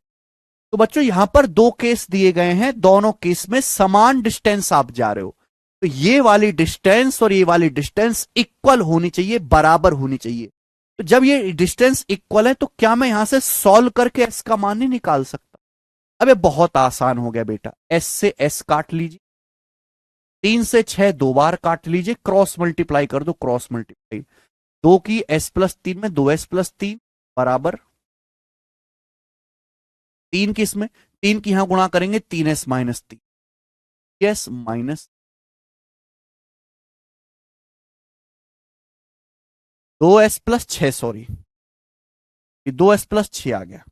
Speaker 1: तो बच्चों यहां पर दो केस दिए गए हैं, दोनों केस में समान डिस्टेंस आप जा रहे हो। तो ये वाली डिस्टेंस और ये वाली डिस्टेंस इक्वल होनी चाहिए, बराबर होनी चाहिए। तो जब ये डिस्टेंस इक्वल है तो क्या मैं यहां से सॉल्व करके एस का मान नहीं निकाल सकता? अब ये बहुत आसान हो गया बेटा। एस से एस काट लीजिए, 3 से 6 दो बार काट लीजिए, क्रॉस मल्टीप्लाई कर दो, क्रॉस मल्टीप्लाई। 2 की s+3 में 2s+3 बराबर 3 की इसमें 3 की यहां गुणा करेंगे, 3s-3, yes minus 2s+6, sorry ये 2s+6 आ गया।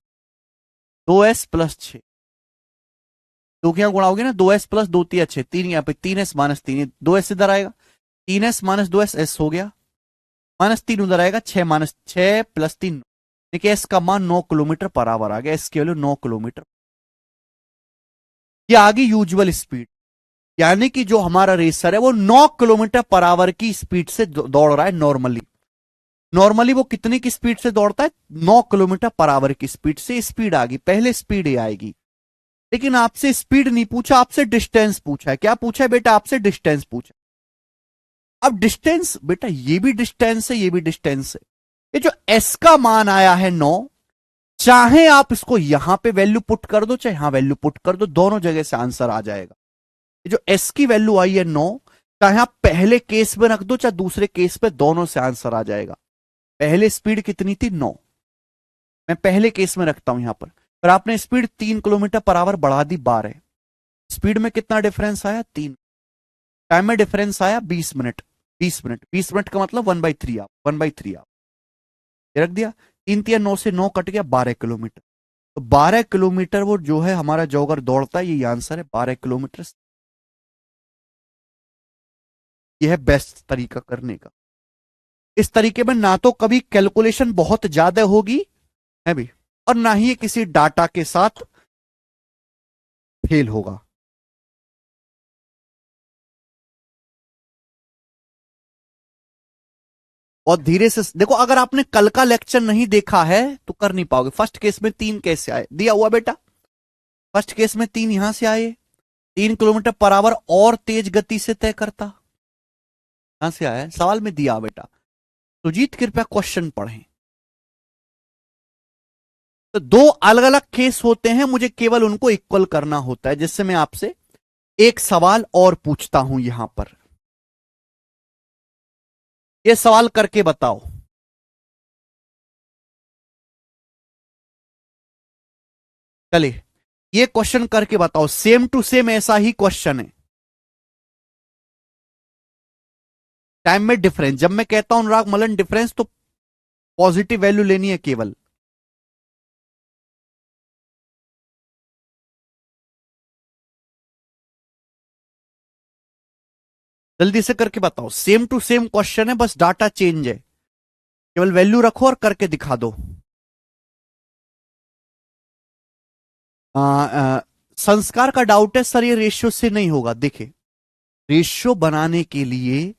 Speaker 1: 2s+6 दो क्या गुणा होगी ना, 2s+2 3 6, 3 यहाँ पे 3s-3, 2s इधर आएगा, 3s-2s एस हो गया, -3 उधर आएगा, 6-6 + 3। देखिए एस का मान 9 किलोमीटर पर आवर आ गया, एस की वैल्यू 9 किलोमीटर। ये आ गई यूजुअल स्पीड, यानी कि जो हमारा रेसर है वो 9 किलोमीटर पर आवर की स्पीड से दौड़ रहा है नॉर्मली। नॉर्मली वो कितने की स्पीड से दौड़ता है? 9 किलोमीटर पर आवर की स्पीड से। स्पीड आ गई, पहले स्पीड ये आएगी। लेकिन आपसे स्पीड नहीं पूछा, आपसे डिस्टेंस पूछा है। क्या पूछा है बेटा? आपसे डिस्टेंस पूछा। अब डिस्टेंस बेटा, ये भी डिस्टेंस है, ये भी डिस्टेंस है। ये जो एस का मान आया है 9, चाहे आप इसको यहां पे वैल्यू पुट कर दो, चाहे यहां वैल्यू पुट कर दो, दोनों जगह से आंसर आ जाएगा। ये जो एस की वैल्यू आई है 9, चाहे आप पहले केस में रख दो चाहे दूसरे केस पे, दोनों से आंसर आ जाएगा। पहले स्पीड कितनी थी? 9। मैं पहले केस में रखता हूं यहां पर आपने स्पीड 3 किलोमीटर पर आवर बढ़ा दी, 12। स्पीड में कितना डिफरेंस आया? 3। टाइम में डिफरेंस आया 20 मिनट। 20 मिनट, 20 मिनट का मतलब 1/3 आप, 1/3 आप ये रख दिया। 3 3 9 से 9 कट गया, 12 किलोमीटर। तो 12 किलोमीटर वो जो है हमारा जॉगर दौड़ता है, ये आंसर है 12 किलोमीटर। यह है बेस्ट तरीका करने का। इस तरीके में ना तो कभी कैलकुलेशन बहुत ज्यादा होगी है भी, और ना ही किसी डाटा के साथ फेल होगा। और धीरे से देखो, अगर आपने कल का लेक्चर नहीं देखा है तो कर नहीं पाओगे। फर्स्ट केस में 3 कैसे आए? दिया हुआ बेटा, फर्स्ट केस में 3 यहां से आए, 3 किलोमीटर पर आवर और तेज गति से तय करता। कहां से आया? सवाल में दिया बेटा। सुजीत कृपया क्वेश्चन पढ़ें। तो दो अलग अलग केस होते हैं, मुझे केवल उनको इक्वल करना होता है। जिससे मैं आपसे एक सवाल और पूछता हूं यहां पर, यह सवाल करके बताओ। चलिए ये क्वेश्चन करके बताओ, सेम टू सेम ऐसा ही क्वेश्चन है। टाइम में डिफरेंस, जब मैं कहता हूं अनुराग मलन डिफरेंस, तो पॉजिटिव वैल्यू लेनी है केवल। जल्दी से करके बताओ, सेम टू सेम क्वेश्चन है, बस डाटा चेंज है, केवल वैल्यू रखो और करके दिखा दो। आ, आ, संस्कार का डाउट है सर ये रेशियो से नहीं होगा। देखिए रेशियो बनाने के लिए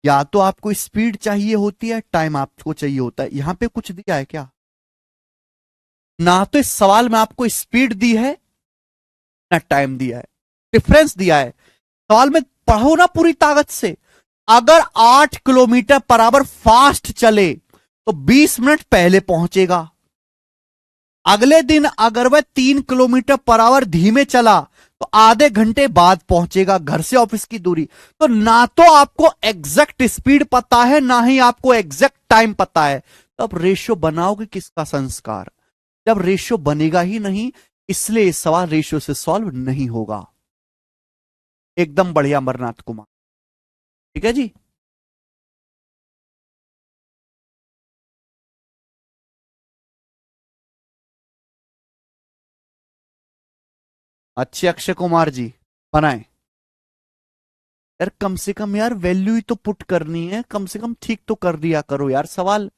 Speaker 1: या तो आपको स्पीड चाहिए होती है, टाइम आपको चाहिए होता है। यहां पे कुछ दिया है क्या? ना तो इस सवाल में आपको स्पीड दी है ना टाइम दिया है, डिफरेंस दिया है। सवाल में पढ़ो ना पूरी ताकत से। अगर 8 किलोमीटर पर आवर फास्ट चले तो 20 मिनट पहले पहुंचेगा। अगले दिन अगर वह 3 किलोमीटर पर आवर धीमे चला तो आधे घंटे बाद पहुंचेगा, घर से ऑफिस की दूरी। तो ना तो आपको एग्जैक्ट स्पीड पता है, ना ही आपको एग्जैक्ट टाइम पता है। तो अब रेशियो बनाओगे किसका संस्कार? जब रेशियो बनेगा ही नहीं, इसलिए सवाल रेशियो से सॉल्व नहीं होगा। एकदम बढ़िया अमरनाथ कुमार, ठीक है जी। अच्छे अक्षय कुमार जी बनाए। यार कम से कम यार वैल्यू ही तो पुट करनी है, कम से कम ठीक तो कर दिया करो यार सवाल।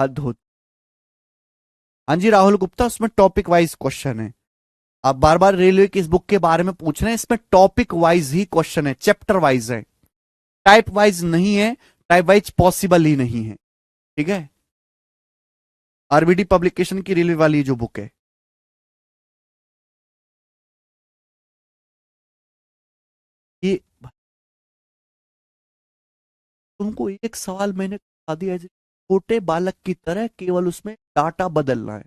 Speaker 1: हद होती। हाँ जी राहुल गुप्ता, उसमें टॉपिक वाइज क्वेश्चन है। आप बार बार रेलवे की इस बुक के बारे में पूछ रहे हैं, इसमें टॉपिक वाइज ही क्वेश्चन है, चैप्टर वाइज है, टाइप वाइज नहीं है। टाइप वाइज पॉसिबल ही नहीं है। ठीक है, आरबीडी पब्लिकेशन की रेलवे वाली जो बुक है। ये तुमको एक सवाल मैंने बता दिया है, छोटे बालक की तरह केवल उसमें डाटा बदलना है।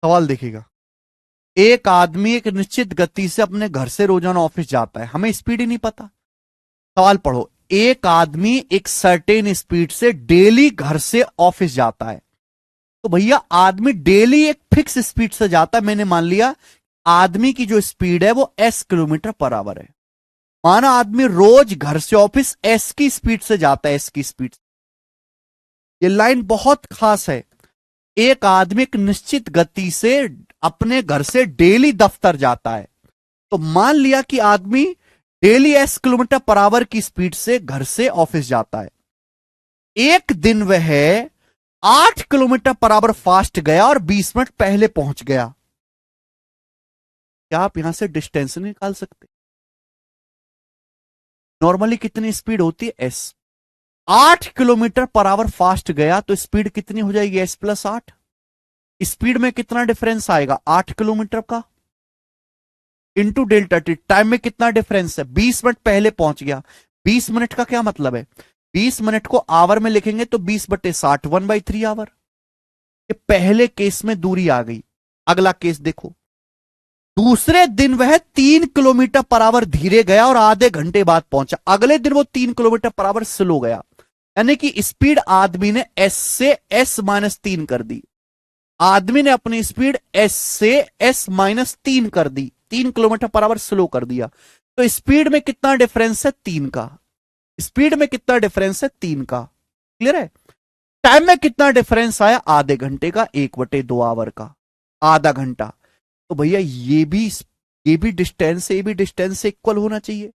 Speaker 1: सवाल देखिएगा, एक आदमी एक निश्चित गति से अपने घर से रोजाना ऑफिस जाता है, हमें स्पीड ही नहीं पता। सवाल पढ़ो, एक आदमी एक सर्टेन स्पीड से डेली घर से ऑफिस जाता है। तो भैया आदमी डेली एक फिक्स स्पीड से जाता है, मैंने मान लिया आदमी की जो स्पीड है वो एस किलोमीटर पर आवर है। माना आदमी रोज घर से ऑफिस एस की स्पीड से जाता है, एस की स्पीड। ये लाइन बहुत खास है। एक आदमी एक निश्चित गति से अपने घर से डेली दफ्तर जाता है, तो मान लिया कि आदमी daily S kilometre per our की स्पीड से घर से ऑफिस जाता है। एक दिन वह 8 किलोमीटर पर आवर फास्ट गया और 20 मिनट पहले पहुंच गया। क्या आप यहां से डिस्टेंस निकाल सकते? नॉर्मली कितनी स्पीड होती है? S. 8 kilometre per hour fast गया तो स्पीड कितनी हो जाएगी? S plus 8। स्पीड में कितना डिफरेंस आएगा? 8 किलोमीटर का इंटू डेल्टा टी। टाइम में कितना डिफरेंस है? 20 मिनट पहले पहुंच गया। 20 मिनट का क्या मतलब है? 20 मिनट को आवर में लिखेंगे तो 20/60, 1/3 आवर। ये पहले केस में दूरी आ गई। अगला केस देखो, दूसरे दिन वह 3 किलोमीटर पर आवर धीरे गया और आधे घंटे बाद पहुंचा। अगले दिन वो 3 किलोमीटर पर आवर स्लो गया, यानी कि स्पीड आदमी ने एस से S-3 कर दी। आदमी ने अपनी स्पीड एस से S-3 कर दी, 3 किलोमीटर पर आवर स्लो कर दिया। तो स्पीड में कितना डिफरेंस है? 3 का। स्पीड में कितना डिफरेंस है? 3 का। क्लियर है? टाइम में कितना डिफरेंस आया? आधे घंटे का, 1/2 आवर का, आधा घंटा। तो भैया ये भी डिस्टेंस से, ये भी डिस्टेंस से इक्वल होना चाहिए।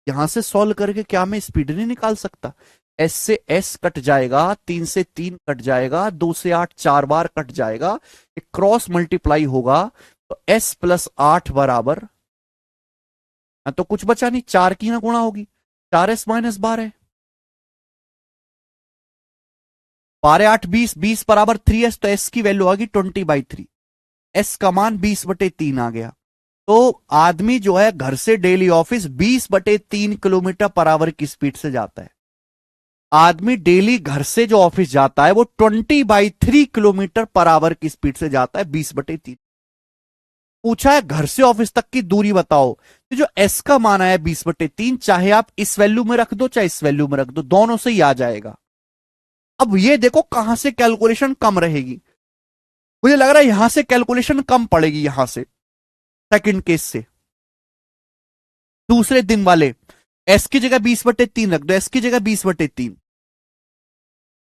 Speaker 1: यहां से सॉल्व करके क्या मैं स्पीड नहीं निकाल सकता? एस से एस कट जाएगा, 3 से 3 कट जाएगा, 2 से 8 4 बार कट जाएगा, एक क्रॉस मल्टीप्लाई होगा तो एस प्लस 8 बराबर, तो कुछ बचा नहीं, 4 की ना गुणा होगी, 4s-12 12 8 20, 20 बराबर 3s, तो s की वैल्यू आ गई 20/3। s का मान 20/3 आ गया। तो आदमी जो है घर से daily office 20/3 kilometre per our की स्पीड से जाता है। आदमी डेली घर से जो ऑफिस जाता है वो 20/3 किलोमीटर पर आवर की स्पीड से जाता है, 20/3। पूछा है घर से ऑफिस तक की दूरी बताओ, तो जो एस का मान आया 20/3, चाहे आप इस वैल्यू में रख दो चाहे इस वैल्यू में रख दो, दोनों से ही आ जाएगा। अब ये देखो कहां से कैलकुलेशन कम रहेगी। मुझे लग रहा है यहां से कैलकुलेशन कम पड़ेगी, यहां से सेकंड केस से। दूसरे दिन वाले एस की जगह 20/3 रख दो, एस की जगह 20/3।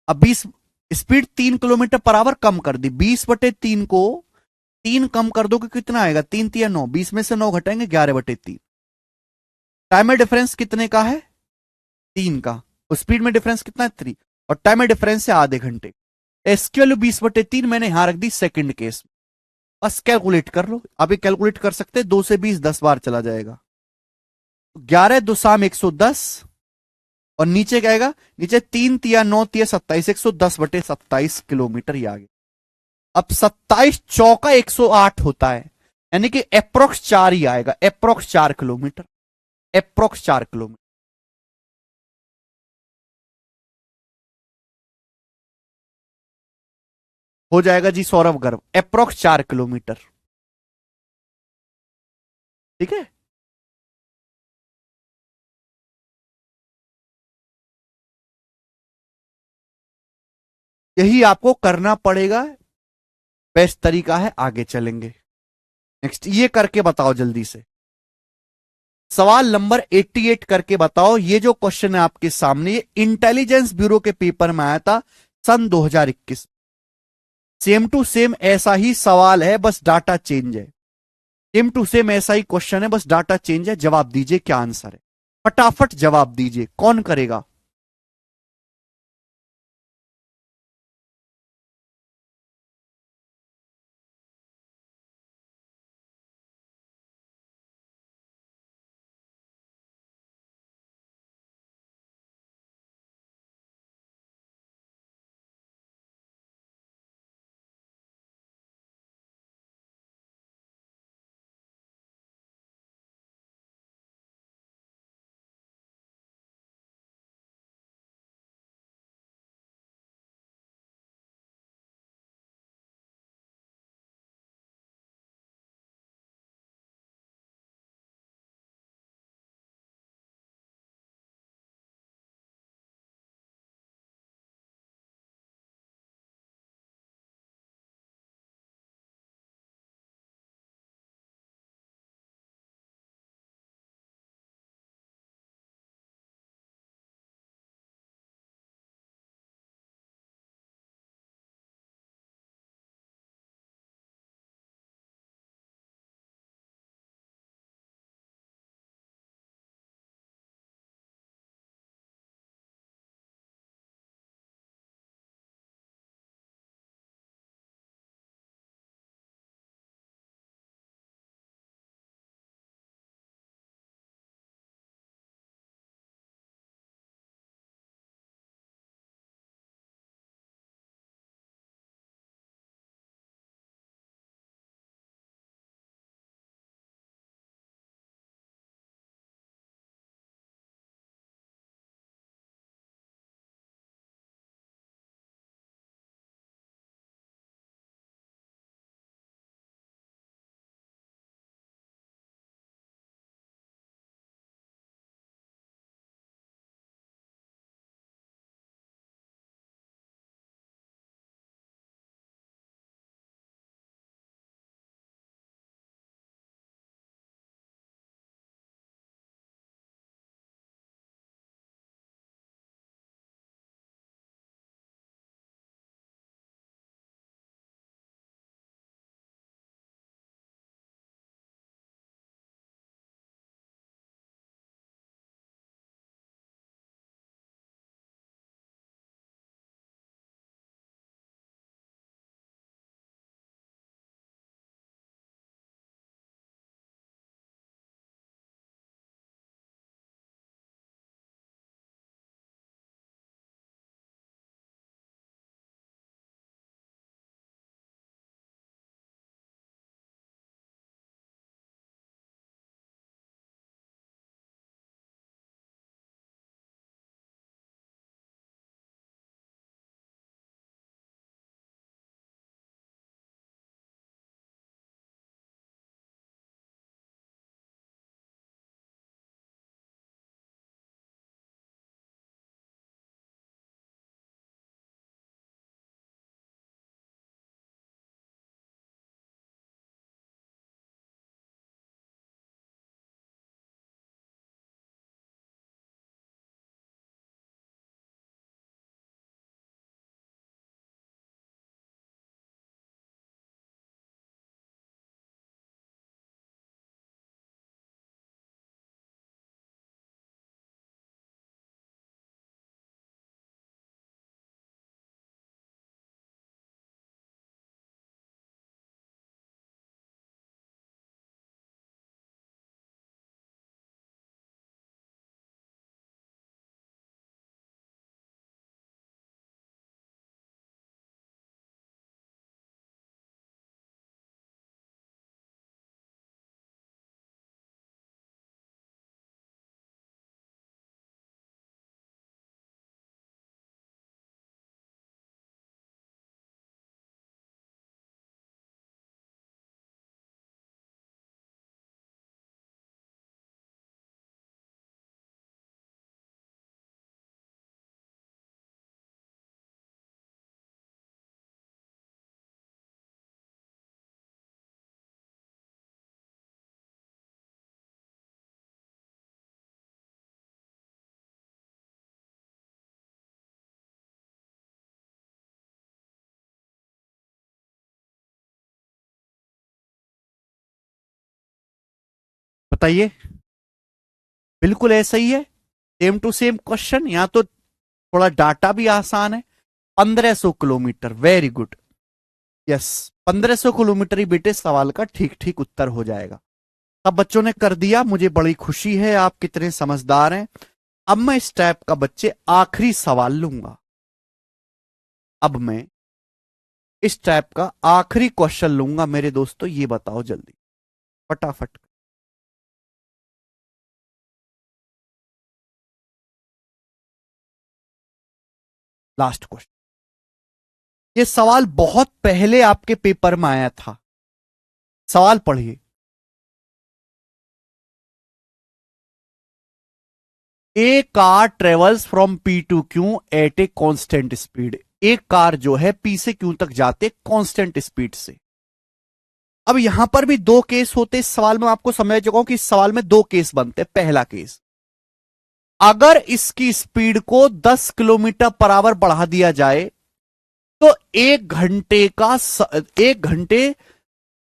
Speaker 1: अब 20 स्पीड 3 किलोमीटर पर आवर कम कर दी, 20/3 को 3 कम कर दो कि कितना आएगा? 3 3 9, 20 में से 9 घटाएंगे 11/3। टाइम में डिफरेंस कितने का है? 3 का। और स्पीड में डिफरेंस कितना है? 3। और टाइम में डिफरेंस है आधे घंटे। एस की वैल्यू 20/3 मैंने यहां रख दी सेकंड केस में। बस कैलकुलेट कर लो, अभी कैलकुलेट कर सकते हैं, 2 से 20 10 बार चला जाएगा। 11 2 साम 110, और नीचे क्या आएगा? नीचे 3 तिया 9 तिया 27, 110/27 किलोमीटर ही आ गया। अब 27 चौका 108 होता है, यानी कि अप्रोक्स 4 ही आएगा, अप्रोक्स 4 किलोमीटर, अप्रोक्स 4 किलोमीटर हो जाएगा जी सौरभ गर्ग, अप्रोक्स 4 किलोमीटर। ठीक है, यही आपको करना पड़ेगा, बेस्ट तरीका है, आगे चलेंगे। नेक्स्ट ये करके बताओ जल्दी से, सवाल नंबर 88 करके बताओ। ये जो क्वेश्चन है आपके सामने, ये इंटेलिजेंस ब्यूरो के पेपर में आया था सन 2021। सेम टू सेम ऐसा ही सवाल है, बस डाटा चेंज है। सेम टू सेम ऐसा ही क्वेश्चन है, बस डाटा चेंज है। जवाब दीजिए क्या आंसर है, फटाफट जवाब दीजिए, कौन करेगा? बताइए, बिल्कुल ऐसा ही है, सेम टू सेम क्वेश्चन। यहां तो थोड़ा डाटा भी आसान है। 1500 kilometre, very good, yes, 1500 kilometre ही बेटे सवाल का ठीक ठीक उत्तर हो जाएगा। सब बच्चों ने कर दिया, मुझे बड़ी खुशी है, आप कितने समझदार हैं। अब मैं इस टाइप का बच्चे आखिरी सवाल लूंगा। अब मैं इस टाइप का आखिरी क्वेश्चन लूंगा मेरे दोस्तों, ये बताओ जल्दी फटाफट। लास्ट क्वेश्चन, ये सवाल बहुत पहले आपके पेपर में आया था। सवाल पढ़िए। A car travels from P to Q at a constant speed. एक कार जो है पी से क्यू तक जाते कांस्टेंट स्पीड से। अब यहां पर भी दो केस होते, इस सवाल में आपको समझ चुका हूं कि इस सवाल में दो केस बनते। पहला केस, अगर इसकी स्पीड को 10 किलोमीटर पर आवर बढ़ा दिया जाए तो 1 घंटे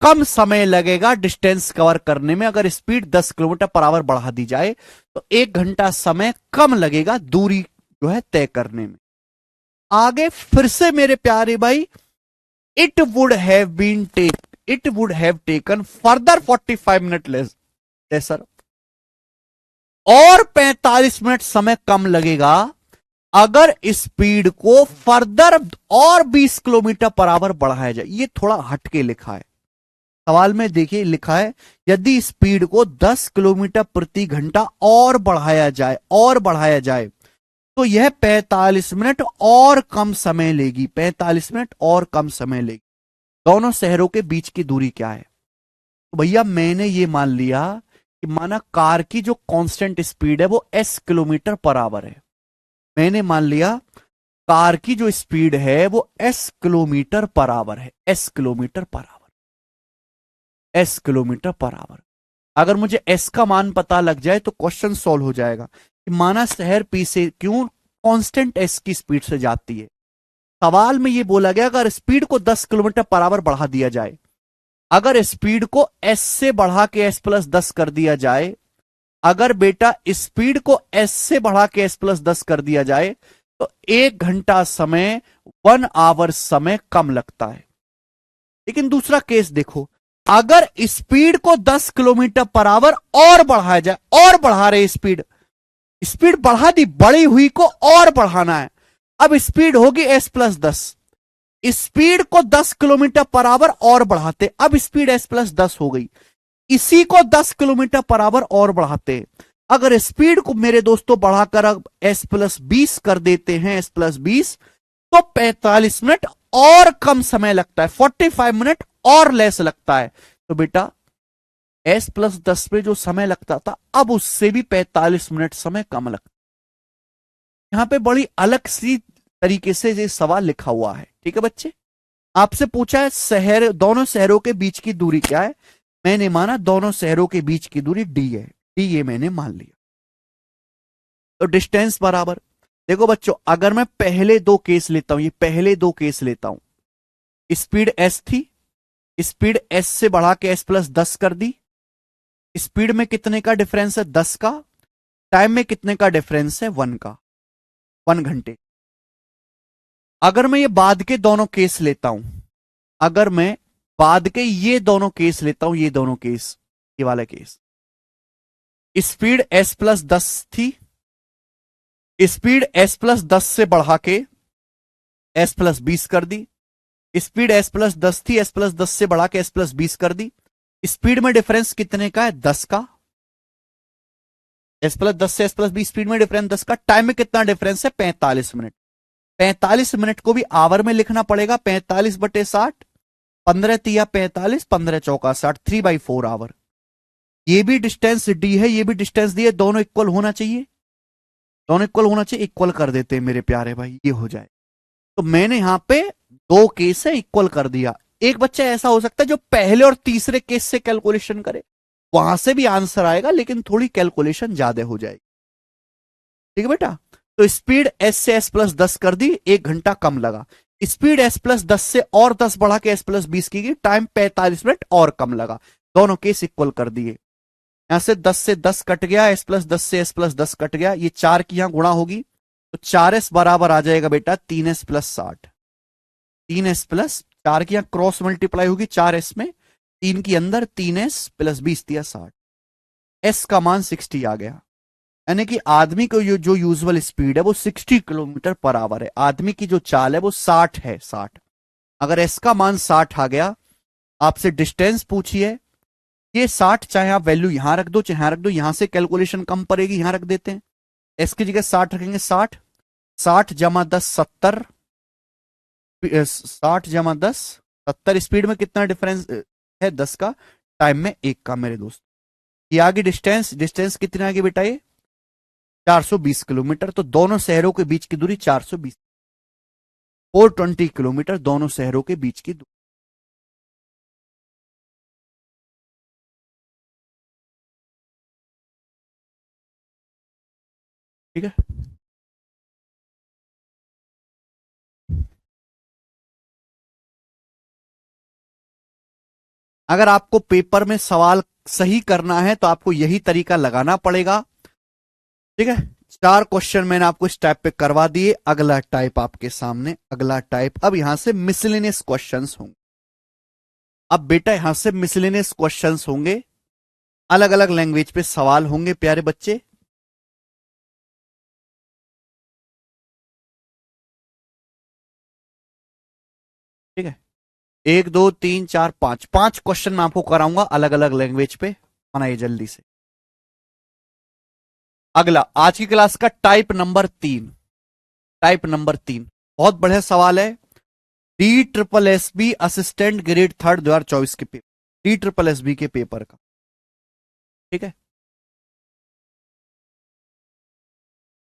Speaker 1: कम समय लगेगा डिस्टेंस कवर करने में। अगर स्पीड 10 किलोमीटर पर आवर बढ़ा दी जाए तो 1 घंटा समय कम लगेगा दूरी जो है तय करने में। आगे फिर से मेरे प्यारे भाई, it would have taken further 45 minute lesser, और 45 मिनट समय कम लगेगा अगर स्पीड को फर्दर और 20 किलोमीटर पर आवर बढ़ाया जाए। ये थोड़ा हटके लिखा है सवाल में, देखिए लिखा है यदि स्पीड को 10 किलोमीटर प्रति घंटा और बढ़ाया जाए तो यह 45 मिनट और कम समय लेगी। 45 मिनट और कम समय लेगी। दोनों शहरों के बीच की दूरी क्या है? तो भैया मैंने ये मान लिया कि माना कार की जो कांस्टेंट स्पीड है वो s किलोमीटर पर आवर है। मैंने मान लिया कार की जो स्पीड है वो s किलोमीटर पर आवर है। s kilometre per our, s kilometre per our. अगर मुझे s का मान पता लग जाए तो क्वेश्चन सॉल्व हो जाएगा कि माना शहर पी से क्यों कांस्टेंट s की स्पीड से जाती है। सवाल में यह बोला गया अगर स्पीड को 10 किलोमीटर पर आवर बढ़ा दिया जाए, अगर स्पीड को s से बढ़ा के s प्लस 10 कर दिया जाए, अगर बेटा स्पीड को s से बढ़ा के s प्लस 10 कर दिया जाए तो 1 घंटा समय 1 आवर समय कम लगता है। लेकिन दूसरा केस देखो, अगर स्पीड को 10 किलोमीटर पर आवर और बढ़ाया जाए, और बढ़ा रहे स्पीड बढ़ा दी, बढ़ी हुई को और बढ़ाना है। अब स्पीड होगी s प्लस 10, स्पीड को 10 किलोमीटर पर आवर और बढ़ाते, अब स्पीड s प्लस 10 हो गई, इसी को 10 किलोमीटर पर आवर और बढ़ाते। अगर स्पीड को मेरे दोस्तों बढ़ाकर अब s प्लस 20 कर देते हैं, s प्लस 20, तो 45 मिनट और कम समय लगता है, 45 मिनट और लेस लगता है। तो बेटा s प्लस 10 पे जो समय लगता था अब उससे भी 45 मिनट समय कम लगता है। यहां पे बड़ी अलग सी तरीके से ये सवाल लिखा हुआ है। ठीक है बच्चे, आपसे पूछा है दोनों शहरों के बीच की दूरी क्या है। मैंने माना दोनों शहरों के बीच की दूरी d है, d ये मैंने मान लिया। तो डिस्टेंस बराबर, देखो बच्चों अगर मैं पहले दो केस लेता हूं, ये पहले दो केस लेता हूं, स्पीड s थी, स्पीड s से बढ़ा के s प्लस 10 कर दी, स्पीड में कितने का डिफरेंस है 10 का, टाइम में कितने का डिफरेंस है 1 का, 1 घंटे। अगर मैं ये बाद के दोनों केस लेता हूं, अगर मैं बाद के ये दोनों केस लेता हूं, ये दोनों केस, ये वाला केस, स्पीड s प्लस 10 थी, स्पीड s प्लस 10 से बढ़ा के s प्लस 20 कर दी, स्पीड s प्लस 10 थी, s प्लस 10 से बढ़ा के s प्लस 20 कर दी। स्पीड में डिफरेंस कितने का है 10 का, s प्लस 10 से s प्लस 20 स्पीड में डिफरेंस 10 का। टाइम में कितना डिफरेंस है 45 मिनट। 45 मिनट को भी आवर में लिखना पड़ेगा, 45/60, 15 तिया 45, 15 चौका 60, 3/4 आवर। ये भी डिस्टेंस डी है, ये भी डिस्टेंस डी है, दोनों इक्वल होना चाहिए, दोनों इक्वल होना चाहिए। इक्वल कर देते हैं मेरे प्यारे भाई, ये हो जाए। तो मैंने यहां पे दो केस है इक्वल कर दिया। एक बच्चा ऐसा हो सकता है जो पहले और तीसरे केस से कैलकुलेशन करे, वहां से भी आंसर आएगा लेकिन थोड़ी कैलकुलेशन ज्यादा हो जाएगी। ठीक है बेटा, तो स्पीड s से s प्लस 10 कर दी, 1 घंटा कम लगा। स्पीड s प्लस 10 से और 10 बढ़ा के s प्लस 20 की गई, टाइम 45 मिनट और कम लगा। दोनों केस इक्वल कर दिए। यहां से 10 कट गया, एस प्लस 10 से एस प्लस 10 कट गया, ये 4 की यहां गुणा होगी तो 4s बराबर आ जाएगा बेटा 3s प्लस 60। 3s प्लस 4 की यहां क्रॉस मल्टीप्लाई होगी 4s में, 3 की अंदर 3s प्लस 20 दिया 60, एस का मान 60 आ गया। यानी कि आदमी को जो यूजुअल स्पीड है वो 60 किलोमीटर पर आवर है, आदमी की जो चाल है वो 60 है, 60। अगर एस का मान 60 आ गया, आपसे डिस्टेंस पूछिए, ये 60 चाहे आप वैल्यू यहां रख दो चाहे यहां रख दो, यहां से कैलकुलेशन कम पड़ेगी, यहां रख देते हैं, एस की जगह 60 रखेंगे, 60 60 जमा 10 70, 60 जमा 10 70, स्पीड में कितना डिफरेंस है 10 का, टाइम में 1 का मेरे दोस्त। ये आगे डिस्टेंस, डिस्टेंस कितनी आगे बेटा ये 420 किलोमीटर, तो दोनों शहरों के बीच की दूरी 420, 420 किलोमीटर दोनों शहरों के बीच की दूरी। ठीक है, अगर आपको पेपर में सवाल सही करना है तो आपको यही तरीका लगाना पड़ेगा। ठीक है, 4 क्वेश्चन मैंने आपको इस टाइप पे करवा दिए, अगला टाइप आपके सामने, अगला टाइप अब यहां से मिसलेनियस क्वेश्चंस होंगे। अब बेटा यहां से मिसलेनियस क्वेश्चंस होंगे, अलग अलग लैंग्वेज पे सवाल होंगे प्यारे बच्चे। ठीक है, 1 2 3 4 5, 5 क्वेश्चन मैं आपको कराऊंगा अलग अलग लैंग्वेज पे, बनाइए जल्दी से। अगला आज की क्लास का टाइप नंबर 3, टाइप नंबर 3 बहुत बढ़िया सवाल है, D triple S B assistant grade 3 2024 के paper, D triple S B के पेपर का। ठीक है,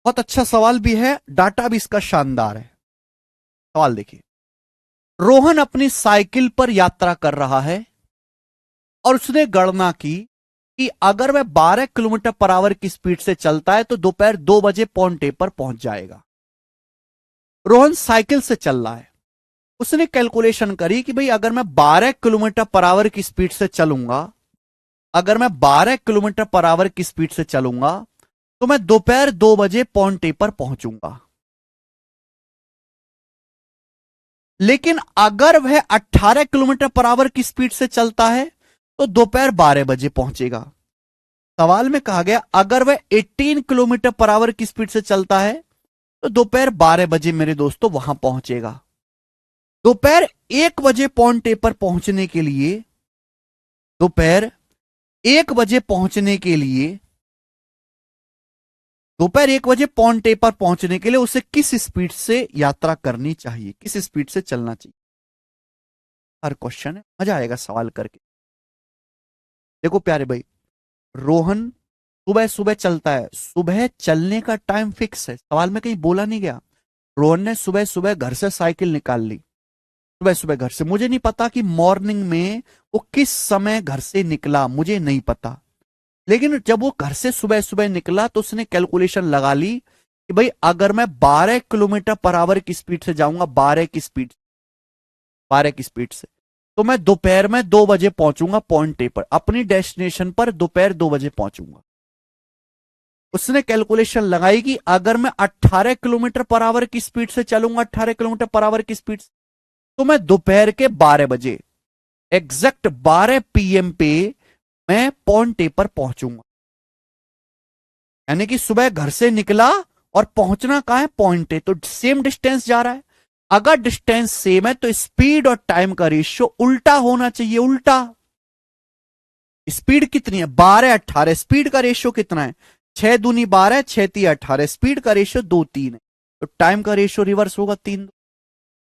Speaker 1: बहुत अच्छा सवाल भी है, डाटा भी इसका शानदार है। सवाल देखिए, रोहन अपनी साइकिल पर यात्रा कर रहा है और उसने गणना की कि अगर वह 12 किलोमीटर पर आवर की स्पीड से चलता है तो दोपहर 2 बजे पौंटे पर पहुंच जाएगा। रोहन साइकिल से चल रहा है, उसने कैलकुलेशन करी कि भाई अगर मैं 12 किलोमीटर पर आवर की स्पीड से चलूंगा, अगर मैं 12 किलोमीटर पर आवर की स्पीड से चलूंगा तो मैं दोपहर 2 बजे पौंटे पर पहुंचूंगा। लेकिन अगर वह 18 किलोमीटर पर आवर की स्पीड से चलता है तो दोपहर 12 बजे पहुंचेगा। सवाल में कहा गया अगर वह 18 किलोमीटर पर आवर की स्पीड से चलता है तो दोपहर 12 बजे मेरे दोस्तों वहां पहुंचेगा। दोपहर 1 बजे पौंटे पर पहुंचने के लिए, दोपहर 1 बजे पहुंचने के लिए, दोपहर 1 बजे पौंटे पर पहुंचने के लिए उसे किस स्पीड से यात्रा करनी चाहिए, किस स्पीड से चलना चाहिए। हर क्वेश्चन है, मजा आएगा सवाल करके। देखो प्यारे भाई, रोहन सुबह सुबह चलता है, सुबह चलने का टाइम फिक्स है, सवाल में कहीं बोला नहीं गया। रोहन ने सुबह सुबह घर से साइकिल निकाल ली, सुबह सुबह घर से, मुझे नहीं पता कि मॉर्निंग में वो किस समय घर से निकला, मुझे नहीं पता, लेकिन जब वो घर से सुबह सुबह निकला तो उसने कैलकुलेशन लगा ली कि भाई अगर मैं 12 किलोमीटर पर आवर की स्पीड से जाऊंगा, 12 की स्पीड, 12 की स्पीड से, तो मैं दोपहर में 2 बजे पहुंचूंगा पॉइंट ए पर, अपनी डेस्टिनेशन पर दोपहर 2 बजे पहुंचूंगा। उसने कैलकुलेशन लगाई कि अगर मैं 18 किलोमीटर पर आवर की स्पीड से चलूंगा, 18 किलोमीटर पर आवर की स्पीड से, तो मैं दोपहर के 12 बजे, एग्जैक्ट 12 पीएम पे मैं पॉइंट ए पर पहुंचूंगा। यानी कि सुबह घर से निकला और पहुंचना कहां है, पॉइंट ए, तो सेम डिस्टेंस जा रहा है। अगर डिस्टेंस सेम है तो स्पीड और टाइम का रेशियो उल्टा होना चाहिए, उल्टा। स्पीड कितनी है 12 18, स्पीड का रेशियो कितना है 6 दूनी 12, 6 ती 18, स्पीड का रेशियो 2 3 है, तो टाइम का रेशियो रिवर्स होगा 3,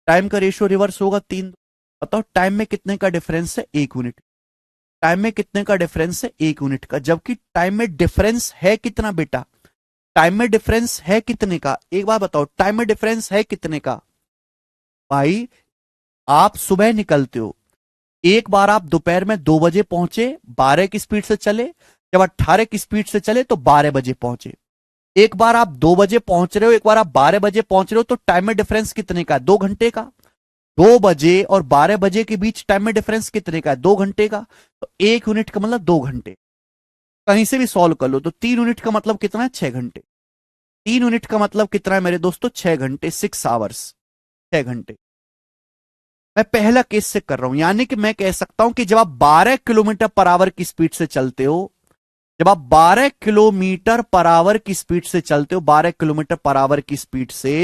Speaker 1: टाइम का रेशियो रिवर्स होगा 3। बताओ टाइम में कितने का डिफरेंस है, 1 यूनिट। टाइम में कितने का डिफरेंस है, 1 यूनिट का, जबकि टाइम में डिफरेंस है कितना बेटा, टाइम में डिफरेंस है कितने का, एक बार बताओ टाइम में डिफरेंस है कितने का। भाई आप सुबह निकलते हो, एक बार आप दोपहर में 2 बजे पहुंचे, 12 की स्पीड से चले, जब 18 की स्पीड से चले तो 12 बजे पहुंचे। एक बार आप 2 बजे पहुंच रहे हो, एक बार आप 12 बजे पहुंच रहे हो, तो टाइम में डिफरेंस कितने का, 2 घंटे का। 2 बजे और 12 बजे के बीच टाइम में डिफरेंस कितने का है, 2 घंटे का, तो 1 यूनिट का मतलब 2 घंटे। कहीं से भी सॉल्व कर लो। तो 3 यूनिट का मतलब कितना है? 6 घंटे। 3 यूनिट का मतलब कितना है मेरे दोस्तों? 6 घंटे, 6 आवर्स, 6 घंटे। मैं पहला केस से कर रहा हूं, यानी कि मैं कह सकता हूं कि जब आप 12 किलोमीटर पर आवर की स्पीड से चलते हो, जब आप 12 किलोमीटर पर आवर की स्पीड से चलते हो, 12 किलोमीटर पर आवर की स्पीड से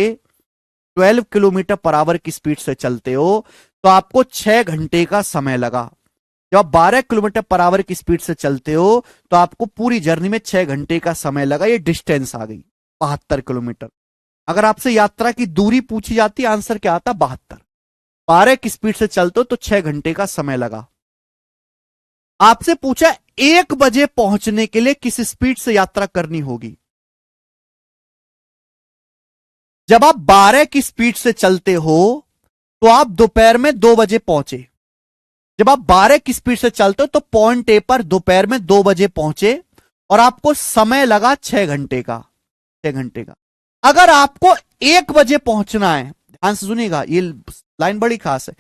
Speaker 1: 12 किलोमीटर पर आवर की स्पीड से चलते हो, तो आपको 6 घंटे का समय लगा। जब आप 12 किलोमीटर पर आवर की स्पीड से चलते हो तो आपको पूरी जर्नी में 6 घंटे का समय लगा। ये डिस्टेंस आ गई 72 किलोमीटर। अगर आपसे यात्रा की दूरी पूछी जाती, आंसर क्या आता? 72। 12 की स्पीड से चलते हो तो 6 घंटे का समय लगा। आपसे पूछा 1 बजे पहुंचने के लिए किस स्पीड से यात्रा करनी होगी। जब आप 12 की स्पीड से चलते हो तो आप दोपहर में 2 बजे पहुंचे। जब आप 12 की स्पीड से चलते हो तो पॉइंट ए पर दोपहर में 2 बजे पहुंचे और आपको समय लगा 6 घंटे का। 6 घंटे का। अगर आपको 1 बजे पहुंचना है, ध्यान से सुनिएगा, ये लाइन बड़ी खास है।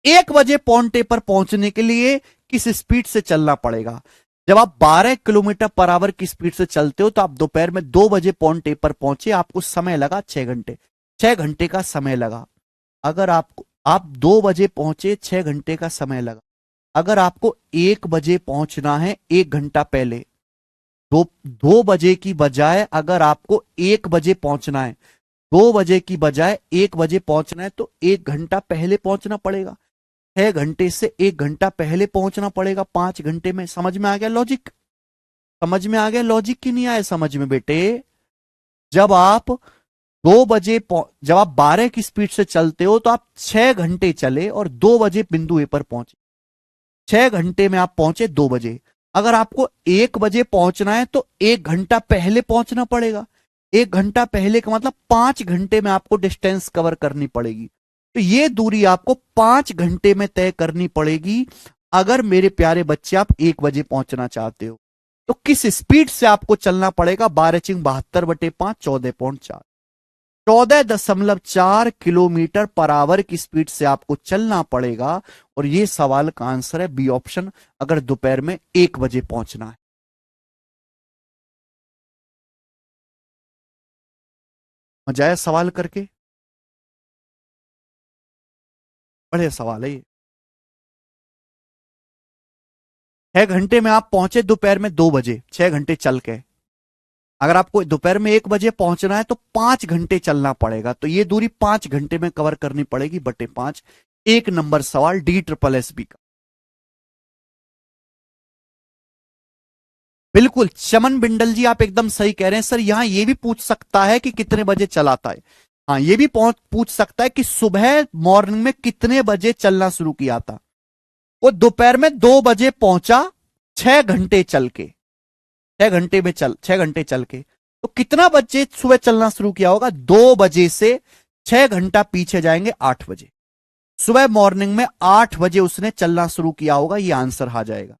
Speaker 1: 1 बजे पॉइंट ए पर पहुंचने के लिए किस स्पीड से चलना पड़ेगा? जब आप 12 किलोमीटर पर आवर की स्पीड से चलते हो तो आप दोपहर में 2 बजे पॉइंट ए पर पहुंचे, आपको समय लगा 6 घंटे। 6 घंटे का समय लगा। अगर आप 2 बजे पहुंचे, 6 घंटे का समय लगा। अगर आपको 1 बजे पहुंचना है, 1 घंटा पहले, 2 बजे की बजाय अगर आपको 1 बजे पहुंचना है, 2 बजे की बजाय 1 बजे पहुंचना है, तो 1 घंटा पहले पहुंचना पड़ेगा। 6 घंटे से 1 घंटा पहले पहुंचना पड़ेगा 5 घंटे में। समझ में आ गया लॉजिक? समझ में आ गया लॉजिक की नहीं आया समझ में बेटे? जब आप 2 बजे, जब आप 12 की स्पीड से चलते हो तो आप 6 घंटे चले और 2 बजे बिंदु ए पर पहुंचे। 6 घंटे में आप पहुंचे 2 बजे। अगर आपको 1 बजे पहुंचना है तो 1 घंटा पहले पहुंचना पड़ेगा। 1 घंटा पहले का मतलब 5 घंटे में आपको डिस्टेंस कवर करनी पड़ेगी। तो ये दूरी आपको 5 घंटे में तय करनी पड़ेगी अगर मेरे प्यारे बच्चे आप 1 बजे पहुंचना चाहते हो। तो किस स्पीड से आपको चलना पड़ेगा? 12×72/5, 14.4। 14.4 किलोमीटर पर आवर की स्पीड से आपको चलना पड़ेगा। और यह सवाल का आंसर है बी ऑप्शन, अगर दोपहर में 1 बजे पहुंचना है। मजा आया सवाल करके? बढ़िया सवाल है ये। 6 घंटे में आप पहुंचे दोपहर में 2 बजे, 6 घंटे चल के। अगर आपको दोपहर में 1 बजे पहुंचना है तो 5 घंटे चलना पड़ेगा। तो ये दूरी 5 घंटे में कवर करनी पड़ेगी, बटे 5। 1 नंबर सवाल D SSS का। बिल्कुल चमन बिंडल जी, आप एकदम सही कह रहे हैं सर। यहां ये भी पूछ सकता है कि कितने बजे चलाता है। हाँ, ये भी पूछ सकता है कि सुबह मॉर्निंग में कितने बजे चलना शुरू किया था। वो दोपहर में 2 बजे पहुंचा, 6 घंटे चल के। 6 घंटे चल के तो कितना बजे सुबह चलना शुरू किया होगा? 2 बजे से 6 घंटा पीछे जाएंगे, 8 बजे। सुबह मॉर्निंग में 8 बजे उसने चलना शुरू किया होगा। ये आंसर आ जाएगा।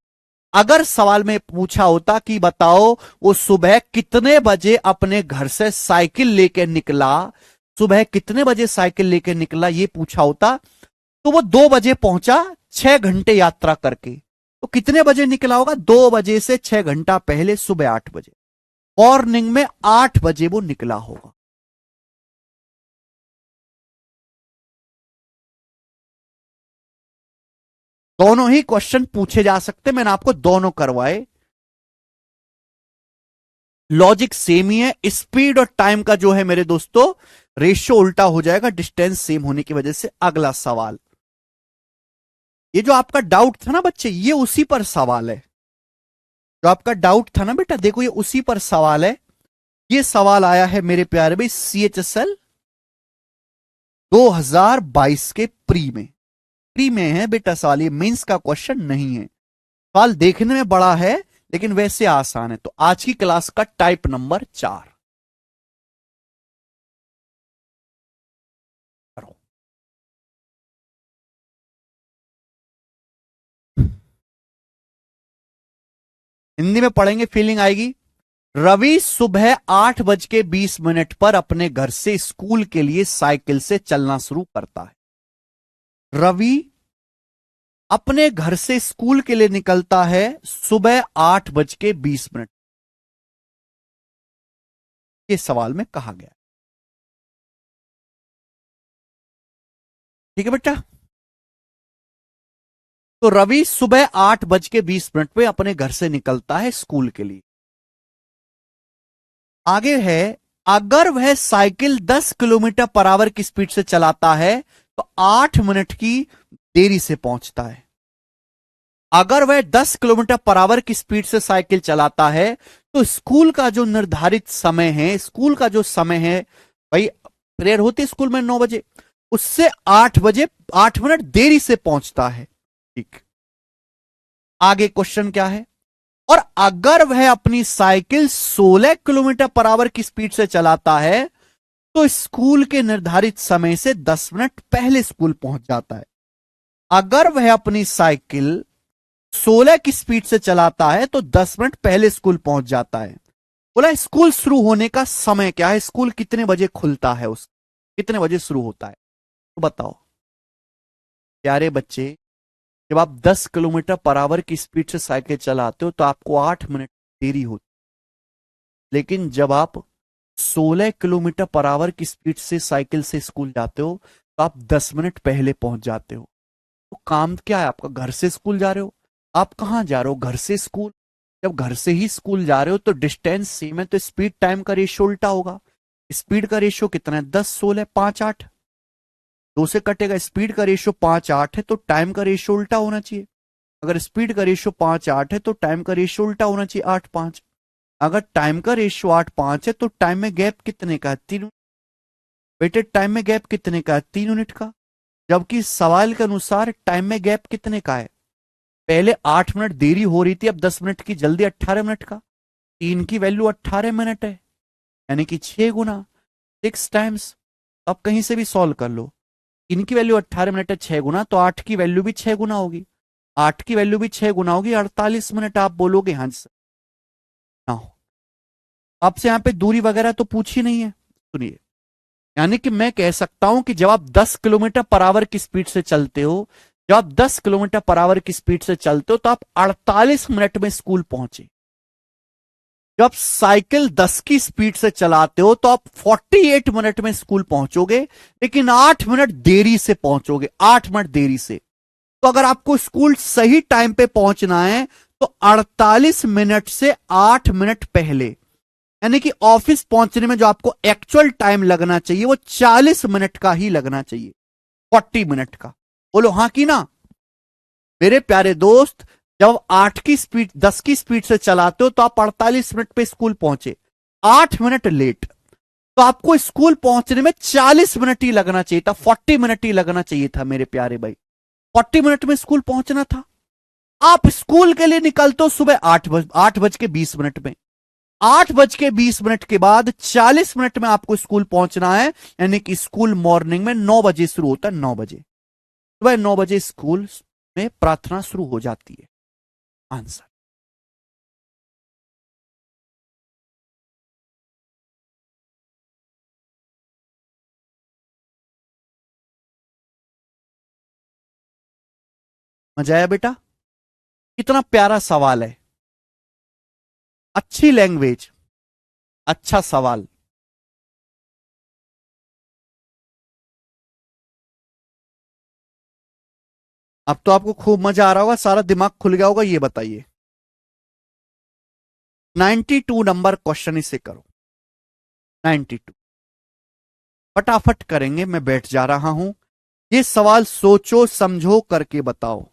Speaker 1: अगर सवाल में पूछा होता कि बताओ वो सुबह कितने बजे अपने घर से साइकिल लेके निकला, सुबह कितने बजे साइकिल लेके निकला, ये पूछा होता, तो वो 2 बजे पहुंचा 6 घंटे यात्रा करके। तो कितने बजे निकला होगा? 2 बजे से 6 घंटा पहले, सुबह 8 बजे। मॉर्निंग में 8 बजे वो निकला होगा। दोनों ही क्वेश्चन पूछे जा सकते, मैंने आपको दोनों करवाए। लॉजिक सेम ही है। स्पीड और टाइम का जो है मेरे दोस्तों रेशियो उल्टा हो जाएगा डिस्टेंस सेम होने की वजह से। अगला सवाल, ये जो आपका डाउट था ना बच्चे, ये उसी पर सवाल है। जो आपका डाउट था ना बेटा, देखो ये उसी पर सवाल है। ये सवाल आया है मेरे प्यारे भाई CHSL 2022 के प्री में। प्री में है बेटा सवाल, ये मेंस का क्वेश्चन नहीं है। सवाल देखने में बड़ा है लेकिन वैसे आसान है। तो आज की क्लास का टाइप नंबर 4। हिंदी में पढ़ेंगे, फीलिंग आएगी। रवि सुबह 8:20 पर अपने घर से स्कूल के लिए साइकिल से चलना शुरू करता है। रवि अपने घर से स्कूल के लिए निकलता है सुबह 8:20। ये सवाल में कहा गया। ठीक है बेटा। तो रवि सुबह 8:20 पे अपने घर से निकलता है स्कूल के लिए। आगे है, अगर वह साइकिल 10 किलोमीटर पर आवर की स्पीड से चलाता है तो 8 मिनट की देरी से पहुंचता है। अगर वह 10 किलोमीटर पर आवर की स्पीड से साइकिल चलाता है तो स्कूल का जो निर्धारित समय है, स्कूल का जो समय है, भाई प्रेयर होती है स्कूल में 9 बजे, उससे 8 बजे 8 मिनट देरी से पहुंचता है। ठीक। आगे क्वेश्चन क्या है, और अगर वह अपनी साइकिल 16 किलोमीटर पर आवर की स्पीड से चलाता है तो स्कूल के निर्धारित समय से 10 मिनट पहले स्कूल पहुंच जाता है। अगर वह अपनी साइकिल 16 की स्पीड से चलाता है तो 10 मिनट पहले स्कूल पहुंच जाता है। बोला स्कूल शुरू होने का समय क्या है, स्कूल कितने बजे खुलता है, उस कितने बजे शुरू होता है, तो बताओ प्यारे बच्चे। जब आप 10 किलोमीटर पर आवर की स्पीड से साइकिल चलाते हो तो आपको 8 मिनट देरी होती, लेकिन जब आप 16 किलोमीटर पर आवर की स्पीड से साइकिल से स्कूल जाते हो तो आप 10 मिनट पहले पहुंच जाते हो। तो काम क्या है आपका, घर से स्कूल जा रहे हो, आप कहां जा रहे हो, घर से स्कूल। जब घर से ही स्कूल जा रहे हो तो डिस्टेंस सेम है, तो स्पीड टाइम का रेशियो उल्टा होगा। स्पीड का रेशियो कितना है, 10 16 5 8, 2 से कटेगा। स्पीड का रेशियो 5 8 है तो टाइम का रेशियो उल्टा होना चाहिए। अगर स्पीड का रेशियो 5 8 है तो टाइम का रेशियो उल्टा होना चाहिए, 8 5। अगर टाइम का रेशियो 8 5 है तो टाइम में गैप कितने का है, 3। बेटे टाइम में गैप कितने का है, 3 यूनिट का। जबकि सवाल के अनुसार टाइम में गैप कितने का है, पहले 8 मिनट देरी हो रही थी, अब 10 मिनट की जल्दी, 18 मिनट का। 3 की वैल्यू 18 मिनट है, यानी कि 6 गुना, 6 टाइम्स। अब कहीं से भी सॉल्व कर लो, 3 की वैल्यू 18 मिनट है, 6 गुना, तो 8 की वैल्यू भी 6 गुना होगी। 8 की वैल्यू भी 6 गुना होगी, 48 मिनट। आप बोलोगे हाँ जी सर। ना हो, आपसे यहां पे दूरी वगैरह तो पूछी नहीं है। सुनिए, यानी कि मैं कह सकता हूं कि जब आप 10 किलोमीटर पर आवर की स्पीड से चलते हो, जब आप 10 किलोमीटर पर आवर की स्पीड से चलते हो तो आप 48 मिनट में स्कूल पहुंचे। जब साइकिल 10 की स्पीड से चलाते हो तो आप 48 मिनट में स्कूल पहुंचोगे, लेकिन 8 मिनट देरी से पहुंचोगे, 8 मिनट देरी से। तो अगर आपको स्कूल सही टाइम पे पहुंचना है तो 48 मिनट से 8 मिनट पहले, यानी कि ऑफिस पहुंचने में जो आपको एक्चुअल टाइम लगना चाहिए वो 40 मिनट का ही लगना चाहिए, 40 मिनट का। बोलो हाँ कि ना। मेरे प्यारे दोस्त, जब 8 की स्पीड 10 की स्पीड से चलाते हो तो आप 48 मिनट पे स्कूल पहुंचे, 8 मिनट लेट। तो आपको स्कूल पहुंचने में 40 मिनट ही लगना चाहिए था, 40 मिनट ही लगना चाहिए था मेरे प्यारे भाई। 40 मिनट में स्कूल पहुंचना था। आप स्कूल के लिए निकलते हो सुबह 8 बज के 20 मिनट में। 8 बज के 20 मिनट के बाद 40 मिनट में आपको स्कूल पहुंचना है, यानी कि स्कूल मॉर्निंग में 9 बजे शुरू होता है, 9 बजे। सुबह 9 बजे स्कूल में प्रार्थना शुरू हो जाती है। आंसर। मजा आया बेटा, कितना प्यारा सवाल है, अच्छी लैंग्वेज, अच्छा सवाल। अब तो आपको खूब मजा आ रहा होगा, सारा दिमाग खुल गया होगा, ये बताइए। 92 नंबर क्वेश्चन इसे करो, 92। फटाफट करेंगे, मैं बैठ जा रहा हूं। ये सवाल सोचो समझो करके बताओ।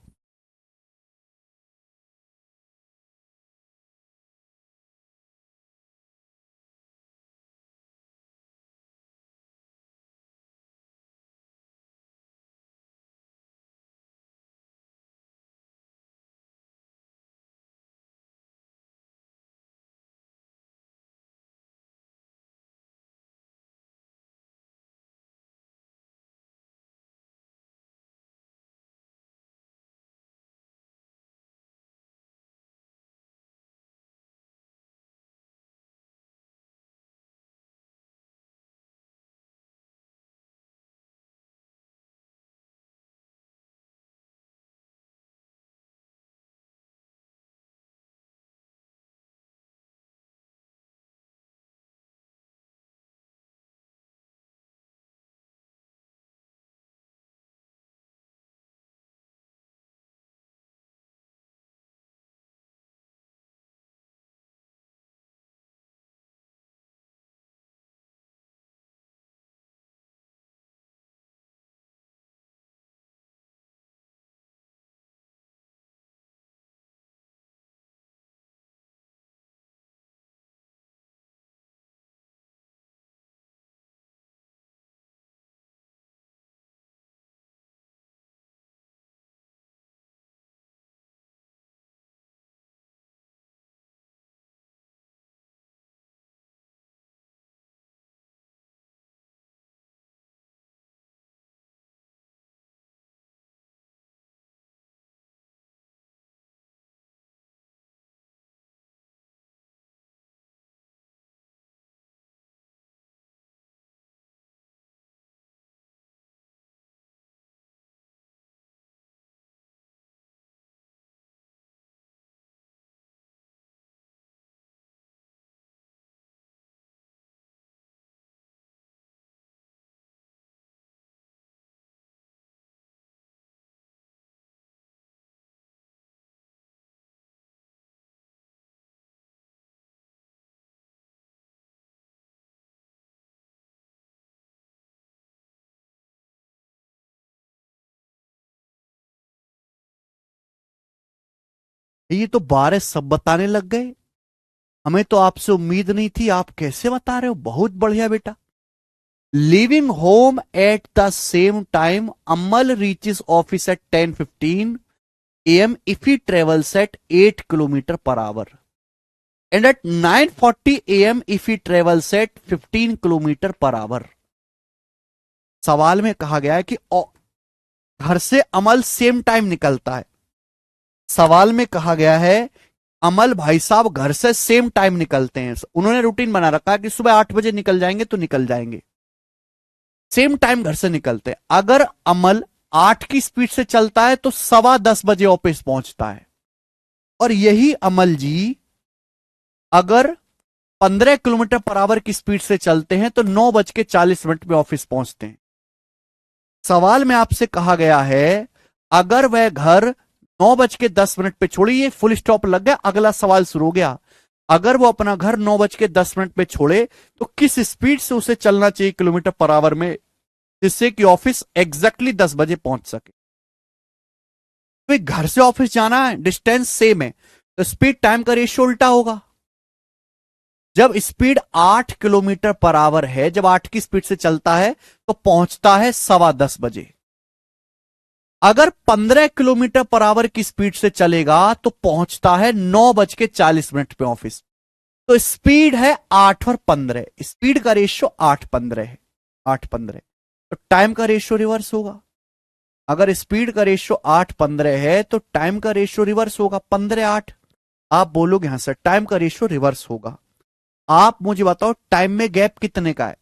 Speaker 1: ये तो बारिश सब बताने लग गए, हमें तो आपसे उम्मीद नहीं थी, आप कैसे बता रहे हो, बहुत बढ़िया बेटा। Living home at the same time, Amal reaches office at 10:15 AM if he travels at 8 kilometre per our and at 9:40 AM if he travels at 15 kilometre per our. सवाल में कहा गया है कि घर से अमल सेम टाइम निकलता है। सवाल में कहा गया है अमल भाई साहब घर से सेम टाइम निकलते हैं, उन्होंने रूटीन बना रखा है कि सुबह 8 बजे निकल जाएंगे तो निकल जाएंगे, सेम टाइम घर से निकलते हैं। अगर अमल 8 की स्पीड से चलता है तो 10:15 बजे ऑफिस पहुंचता है, और यही अमल जी अगर 15 किलोमीटर पर आवर की स्पीड से चलते हैं तो 9:40 में ऑफिस पहुंचते हैं। सवाल में आपसे कहा गया है अगर वह घर 9:10 पे, छोड़िए फुल स्टॉप लग गया, अगला सवाल शुरू हो गया, अगर वो अपना घर 9:10 पे छोड़े तो किस स्पीड से उसे चलना चाहिए किलोमीटर पर आवर में, जिससे कि ऑफिस एग्जैक्टली 10 बजे पहुंच सके। तो घर से ऑफिस जाना है, डिस्टेंस सेम है, तो स्पीड टाइम का रेशियो उल्टा होगा। जब स्पीड 8 किलोमीटर पर आवर है, जब 8 की स्पीड से चलता है तो पहुंचता है 10:15 बजे। अगर 15 किलोमीटर पर आवर की स्पीड से चलेगा तो पहुंचता है 9:40 पे ऑफिस। तो स्पीड है 8 और 15, स्पीड का रेशियो 8-15 है, 8-15, तो टाइम का रेशियो रिवर्स होगा। अगर स्पीड का रेशियो 8-15 है तो टाइम का रेशियो रिवर्स होगा, 15-8। आप बोलोगे हाँ सर टाइम का रेशियो रिवर्स होगा। आप मुझे बताओ टाइम में गैप कितने का है,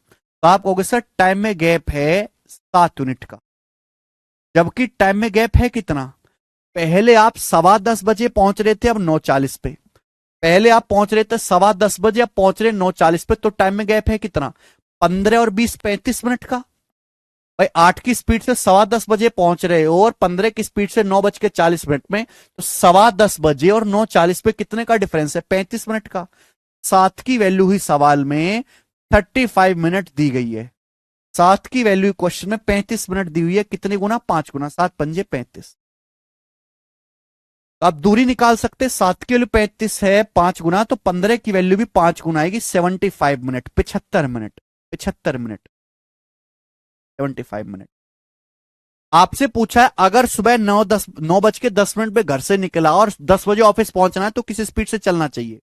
Speaker 1: तो आप कहोगे सर टाइम में गैप है 7 यूनिट का। जबकि टाइम में गैप है कितना, पहले आप 10:15 बजे पहुंच रहे थे, अब 9:40 पे, पहले आप पहुंच रहे थे 10:15 बजे, अब पहुंच रहे 9:40 पे, तो टाइम में गैप है कितना, 15 और 20 35 मिनट का। भाई 8 की स्पीड से 10:15 बजे पहुंच रहे हो और 15 की स्पीड से 9:40 में, तो 10:15 बजे और 9:40 पे कितने का डिफरेंस है, 35 मिनट का। 7 की वैल्यू हुई सवाल में 35 मिनट दी गई है, 7 की वैल्यू क्वेश्चन में 35 मिनट दी हुई है, कितने गुना, 5 गुना, 7×5 = 35। तो आप दूरी निकाल सकते, 7 की वैल्यू 35 है, 5 गुना, तो 15 की वैल्यू भी 5 गुना आएगी, 75 मिनट, 75 मिनट, 75 मिनट, 75 मिनट। आपसे पूछा है अगर सुबह 9:10 पे घर से निकला और 10 बजे ऑफिस पहुंचना है तो किस स्पीड से चलना चाहिए।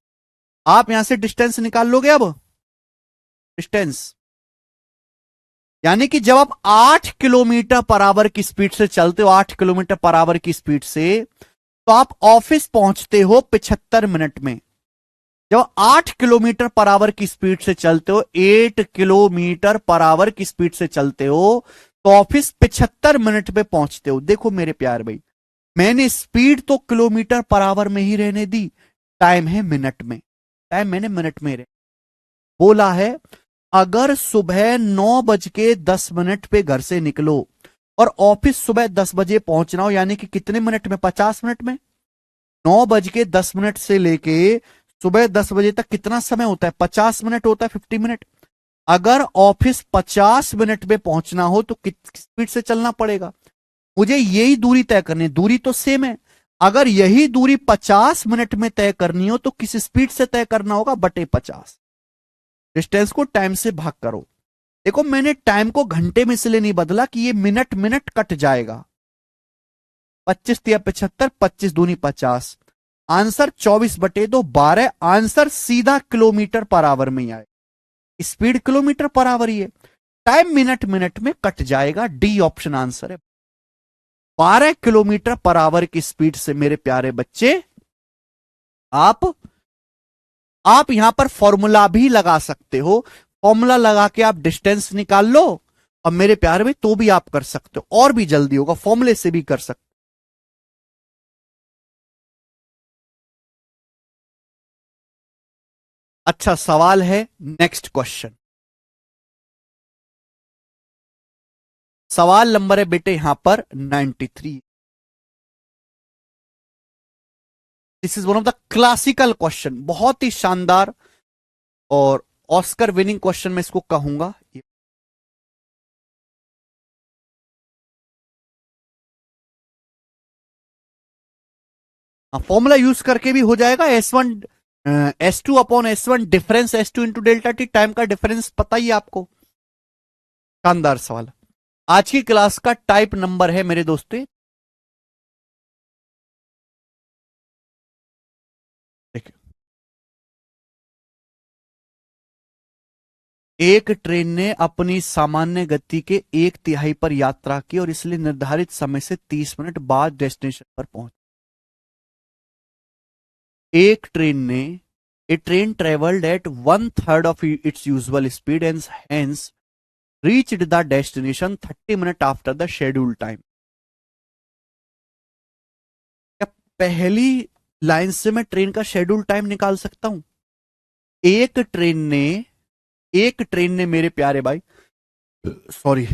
Speaker 1: आप यहां से डिस्टेंस निकाल लोगे, अब डिस्टेंस, यानी कि जब आप 8 किलोमीटर पर आवर की स्पीड से चलते हो, 8 किलोमीटर पर आवर की स्पीड से, तो आप ऑफिस पहुंचते हो 75 मिनट में। जब 8 किलोमीटर पर आवर की स्पीड से चलते हो, 8 किलोमीटर पर आवर की स्पीड से चलते हो, तो ऑफिस 75 मिनट पे पहुंचते हो। देखो मेरे प्यार भाई, मैंने स्पीड तो किलोमीटर पर आवर में ही रहने दी, टाइम है मिनट में, टाइम मैंने मिनट में बोला है। अगर सुबह 9:10 पे घर से निकलो और ऑफिस सुबह 10 बजे पहुंचना हो, यानी कि कितने मिनट में, 50 मिनट में। 9:10 से लेके सुबह 10 बजे तक कितना समय होता है, 50 मिनट होता है, 50 मिनट। अगर ऑफिस 50 मिनट में पहुंचना हो तो किस स्पीड से चलना पड़ेगा, मुझे यही दूरी तय करनी है, दूरी तो सेम है। अगर यही दूरी 50 मिनट में तय करनी हो तो किस स्पीड से तय करना होगा, बटे 50। डिस्टेंस को टाइम से भाग करो। देखो मैंने टाइम को घंटे में इसलिए नहीं बदला कि ये मिनट मिनट कट जाएगा, 25×75, 25×2=50, आंसर 24/2 12, आंसर सीधा किलोमीटर पर आवर में ही आए, स्पीड किलोमीटर पर आवर ही है, टाइम मिनट मिनट में कट जाएगा, डी ऑप्शन आंसर है। 12 किलोमीटर पर आवर की स्पीड से मेरे प्यारे बच्चे आप यहां पर फॉर्मूला भी लगा सकते हो, फॉर्मूला लगा के आप डिस्टेंस निकाल लो, और मेरे प्यारे में तो भी आप कर सकते हो, और भी जल्दी होगा, फॉर्मूले से भी कर सकते हो। अच्छा सवाल है, नेक्स्ट क्वेश्चन, सवाल नंबर है बेटे यहां पर 93। This is one of the classical question, बहुत ही शानदार और ऑस्कर विनिंग क्वेश्चन मैं इसको कहूंगा। फॉर्मूला यूज करके भी हो जाएगा। S1 S2/S1 difference S2 into delta T, time का डिफरेंस पता ही है आपको। शानदार सवाल। आज की क्लास का टाइप नंबर है मेरे दोस्तों, देखिए, एक ट्रेन ने अपनी सामान्य गति के 1/3 पर यात्रा की और इसलिए निर्धारित समय से 30 मिनट बाद डेस्टिनेशन पर पहुंची। एक ट्रेन ने a train travelled at 1/3 of its usual speed and hence reached the destination 30 minute after the schedule time. क्या पहली लाइन से मैं ट्रेन का शेड्यूल टाइम निकाल सकता हूं? एक ट्रेन ने मेरे प्यारे भाई, सॉरी,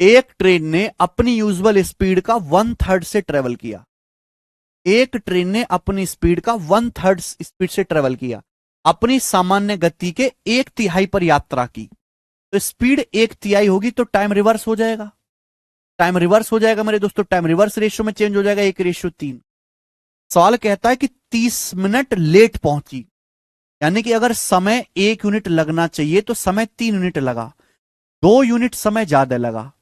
Speaker 1: एक ट्रेन ने अपनी यूजुअल स्पीड का 1/3 से ट्रेवल किया। एक ट्रेन ने अपनी स्पीड का 1/3 स्पीड से ट्रेवल किया, अपनी सामान्य गति के 1/3 पर यात्रा की। तो स्पीड 1/3 होगी तो टाइम रिवर्स हो जाएगा। टाइम रिवर्स हो जाएगा मेरे दोस्तों, टाइम रिवर्स रेशियो में चेंज हो जाएगा, 1:3। सवाल कहता है कि 30 मिनट लेट पहुंची, यानी कि अगर समय 1 यूनिट लगना चाहिए तो समय 3 यूनिट लगा, 2 यूनिट समय ज्यादा लगा।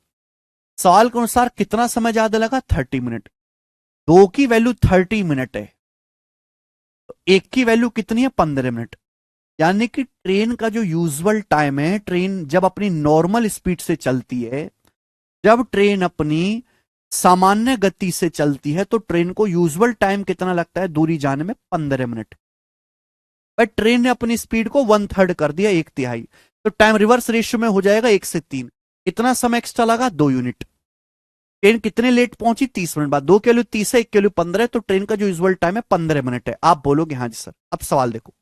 Speaker 1: सवाल के अनुसार कितना समय ज्यादा लगा? 30 मिनट। 2 की वैल्यू 30 मिनट है, तो 1 की वैल्यू कितनी है? 15 मिनट। यानी कि ट्रेन का जो यूजुअल टाइम है, ट्रेन जब अपनी नॉर्मल स्पीड से चलती है, जब ट्रेन अपनी सामान्य गति से चलती है, तो ट्रेन को यूजुअल टाइम कितना लगता है दूरी जाने में? 15 मिनट। पर ट्रेन ने अपनी स्पीड को 1/3 कर दिया, 1/3, तो टाइम रिवर्स रेशियो में हो जाएगा 1 से 3। कितना समय एक्स्ट्रा लगा? 2 यूनिट। ट्रेन कितने लेट पहुंची? 30 मिनट बाद। 2 की वैल्यू 30 है, 1 की वैल्यू 15 है, तो ट्रेन का जो यूजुअल टाइम है 15 मिनट है। आप बोलोगे हाँ जी सर। अब सवाल देखो,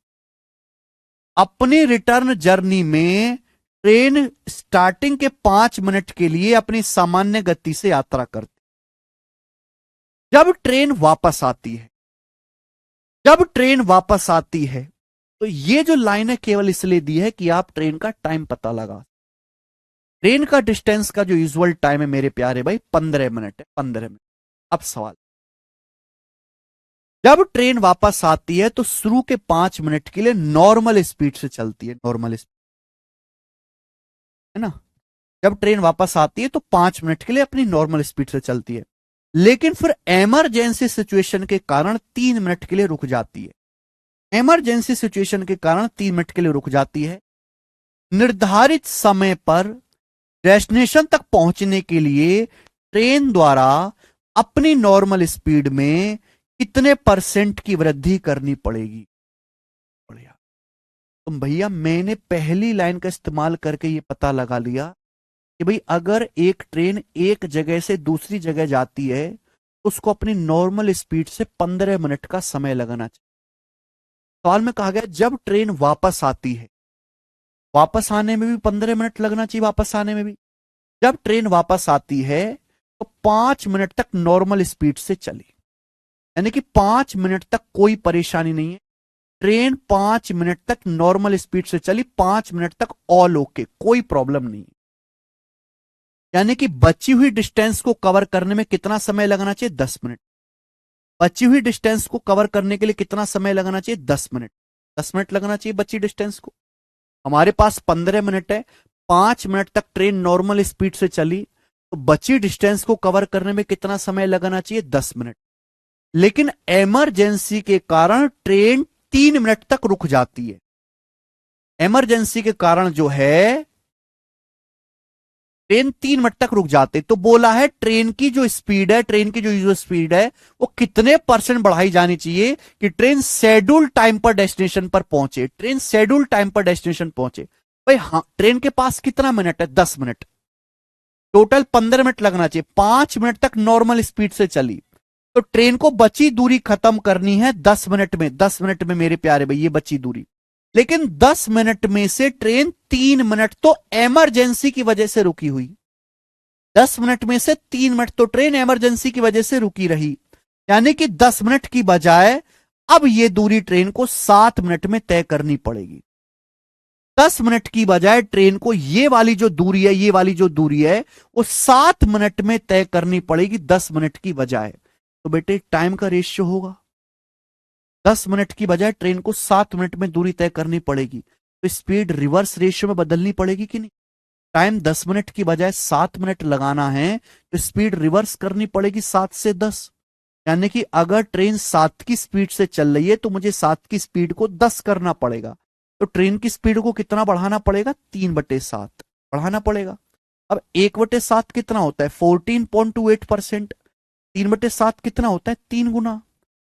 Speaker 1: अपनी रिटर्न जर्नी में ट्रेन स्टार्टिंग के 5 मिनट के लिए अपनी सामान्य गति से यात्रा करती। जब ट्रेन वापस आती है, जब ट्रेन वापस आती है, तो ये जो लाइन है केवल इसलिए दी है कि आप ट्रेन का टाइम पता लगा। ट्रेन का डिस्टेंस का जो यूजुअल टाइम है मेरे प्यारे भाई 15 मिनट है, 15 मिनट। अब सवाल, जब ट्रेन वापस आती है तो शुरू के 5 मिनट के लिए नॉर्मल स्पीड से चलती है, नॉर्मल स्पीड है ना। जब ट्रेन वापस आती है तो 5 मिनट के लिए अपनी नॉर्मल स्पीड से चलती है, लेकिन फिर इमरजेंसी सिचुएशन के कारण 3 मिनट के लिए रुक जाती है। इमरजेंसी सिचुएशन के कारण 3 मिनट के लिए रुक जाती है। निर्धारित समय पर डेस्टिनेशन तक पहुंचने के लिए ट्रेन द्वारा अपनी नॉर्मल स्पीड में कितने % की वृद्धि करनी पड़ेगी? बढ़िया। तो भैया मैंने पहली लाइन का इस्तेमाल करके ये पता लगा लिया कि भाई अगर एक ट्रेन एक जगह से दूसरी जगह जाती है तो उसको अपनी नॉर्मल स्पीड से 15 मिनट का समय लगना चाहिए। सवाल में कहा गया जब ट्रेन वापस आती है, वापस आने में भी 15 मिनट लगना चाहिए, वापस आने में भी। जब ट्रेन वापस आती है तो 5 मिनट तक नॉर्मल स्पीड से चली, यानी कि 5 मिनट तक कोई परेशानी नहीं है। ट्रेन 5 मिनट तक नॉर्मल स्पीड से चली, 5 मिनट तक ऑल ओके, कोई प्रॉब्लम नहीं। यानी कि बची हुई डिस्टेंस को कवर करने में कितना समय लगना चाहिए? 10 मिनट। बची हुई डिस्टेंस को कवर करने के लिए कितना समय लगना चाहिए? 10 मिनट। 10 मिनट लगना चाहिए बची डिस्टेंस को। हमारे पास 15 मिनट है, 5 मिनट तक ट्रेन नॉर्मल स्पीड से चली, तो बची डिस्टेंस को कवर करने में कितना समय लगना चाहिए? 10 मिनट। लेकिन इमरजेंसी के कारण ट्रेन 3 मिनट तक रुक जाती है। इमरजेंसी के कारण जो है ट्रेन 3 मिनट तक रुक जाते, तो बोला है ट्रेन की जो स्पीड है, ट्रेन की जो यूजुअल स्पीड है वो कितने % बढ़ाई जानी चाहिए कि ट्रेन शेड्यूल टाइम पर डेस्टिनेशन पर पहुंचे। ट्रेन शेड्यूल टाइम पर डेस्टिनेशन पहुंचे। भाई हाँ, ट्रेन के पास कितना मिनट है? 10 मिनट। टोटल 15 मिनट लगना चाहिए। 5 मिनट तक नॉर्मल स्पीड से चली, तो ट्रेन को बची दूरी खत्म करनी है 10 मिनट में। 10 मिनट में मेरे प्यारे भाई ये बची दूरी, लेकिन 10 मिनट में से ट्रेन 3 मिनट तो इमरजेंसी की वजह से रुकी हुई। 10 मिनट में से 3 मिनट तो ट्रेन इमरजेंसी की वजह से रुकी रही, यानी कि 10 मिनट की बजाय अब ये दूरी ट्रेन को 7 मिनट में तय करनी पड़ेगी। 10 मिनट की बजाय ट्रेन को ये वाली जो दूरी है, ये वाली जो दूरी है वो 7 मिनट में तय करनी पड़ेगी 10 मिनट की बजाय। तो बेटे टाइम का रेशियो होगा, 10 मिनट की बजाय ट्रेन को 7 मिनट में दूरी तय करनी पड़ेगी, तो स्पीड रिवर्स रेशियो में बदलनी पड़ेगी कि नहीं। टाइम 10 मिनट की बजाय 7 मिनट लगाना है तो स्पीड रिवर्स करनी पड़ेगी 7 से 10। यानी कि अगर ट्रेन 7 की स्पीड से चल रही है तो मुझे 7 की स्पीड को 10 करना पड़ेगा। तो ट्रेन की स्पीड को कितना बढ़ाना पड़ेगा, 3/7 बढ़ाना पड़ेगा। अब 1/7 कितना होता है, 14.28%। 3/7 कितना होता है, 3 गुना,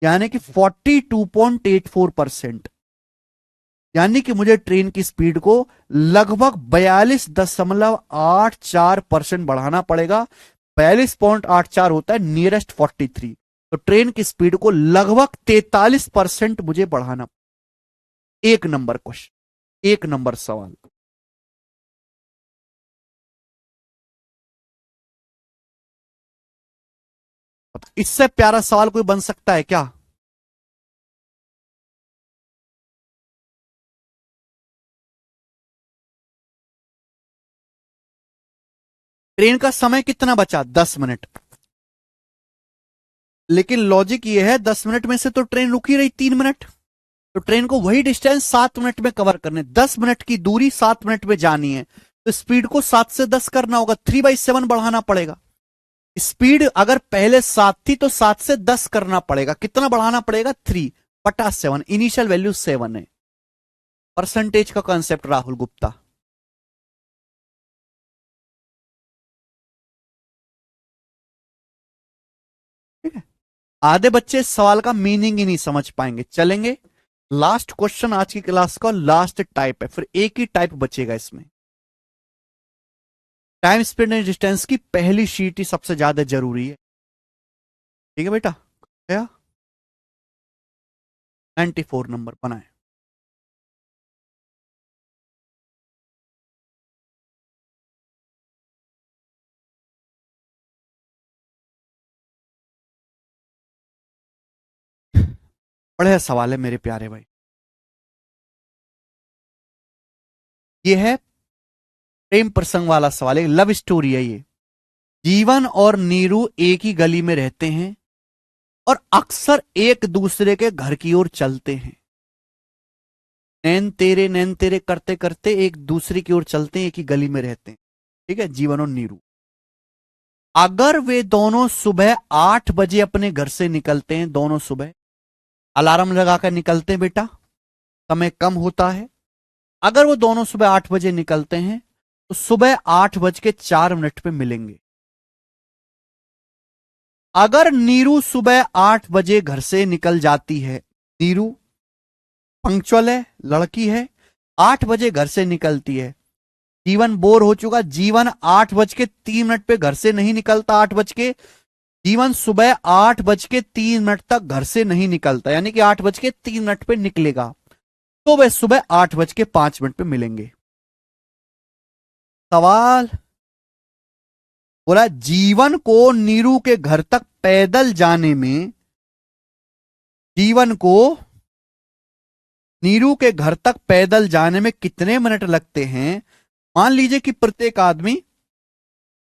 Speaker 1: यानी कि 42.84%। यानी कि मुझे ट्रेन की स्पीड को लगभग 42.84% बढ़ाना पड़ेगा। 42.84 होता है नियरेस्ट 43, तो ट्रेन की स्पीड को लगभग 43% मुझे बढ़ाना। 1 नंबर क्वेश्चन, 1 नंबर सवाल। इससे प्यारा सवाल कोई बन सकता है क्या। ट्रेन का समय कितना बचा, 10 मिनट। लेकिन लॉजिक ये है 10 मिनट में से तो ट्रेन रुकी रही 3 मिनट, तो ट्रेन को वही डिस्टेंस 7 मिनट में कवर करने, 10 मिनट की दूरी 7 मिनट में जानी है, तो स्पीड को 7 से 10 करना होगा, 3/7 बढ़ाना पड़ेगा। स्पीड अगर पहले 7 थी तो 7 से 10 करना पड़ेगा, कितना बढ़ाना पड़ेगा, 3/7। इनिशियल वैल्यू 7 है। परसेंटेज का कॉन्सेप्ट राहुल गुप्ता। ठीक है, आधे बच्चे इस सवाल का मीनिंग ही नहीं समझ पाएंगे। चलेंगे, लास्ट क्वेश्चन आज की क्लास का, लास्ट टाइप है, फिर एक ही टाइप बचेगा इसमें। टाइम स्पीड एंड डिस्टेंस की पहली शीट ही सबसे ज्यादा जरूरी है। ठीक है बेटा, क्या 94 नंबर बनाए। बढ़िया सवाल है मेरे प्यारे भाई। ये है प्रेम प्रसंग वाला सवाल है, लव स्टोरी है ये। जीवन और नीरू एक ही गली में रहते हैं और अक्सर एक दूसरे के घर की ओर चलते हैं। नैन तेरे करते करते एक दूसरे की ओर चलते हैं, एक ही गली में रहते हैं। ठीक है, जीवन और नीरू। अगर वे दोनों सुबह 8 बजे अपने घर से निकलते हैं, दोनों सुबह अलार्म लगाकर निकलते हैं बेटा, समय कम होता है। अगर वो दोनों सुबह 8 बजे निकलते हैं तो सुबह 8:04 पे मिलेंगे। अगर नीरू सुबह 8 बजे घर से निकल जाती है, नीरू पंक्चुअल है, लड़की है, 8 बजे घर से निकलती है। जीवन बोर हो चुका, जीवन 8:03 पे घर से नहीं निकलता, 8 बजे, जीवन सुबह 8:03 तक घर से नहीं निकलता, यानी कि 8:03 पे निकलेगा, तो वे सुबह 8:05 पे मिलेंगे। सवाल बोला, जीवन को नीरू के घर तक पैदल जाने में, जीवन को नीरू के घर तक पैदल जाने में कितने मिनट लगते हैं। मान लीजिए कि प्रत्येक आदमी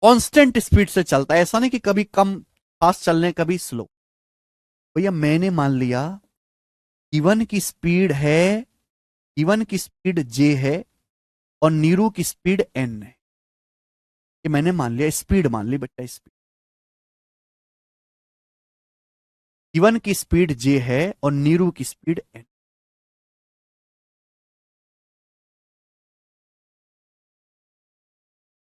Speaker 1: कांस्टेंट स्पीड से चलता है, ऐसा नहीं कि कभी कम फास्ट चलने कभी स्लो। भैया मैंने मान लिया जीवन की स्पीड है, जीवन की स्पीड जे है और नीरू की स्पीड एन है। ये मैंने मान लिया, स्पीड मान ली बेटा, स्पीड। जीवन की स्पीड जे है और नीरू की स्पीड एन।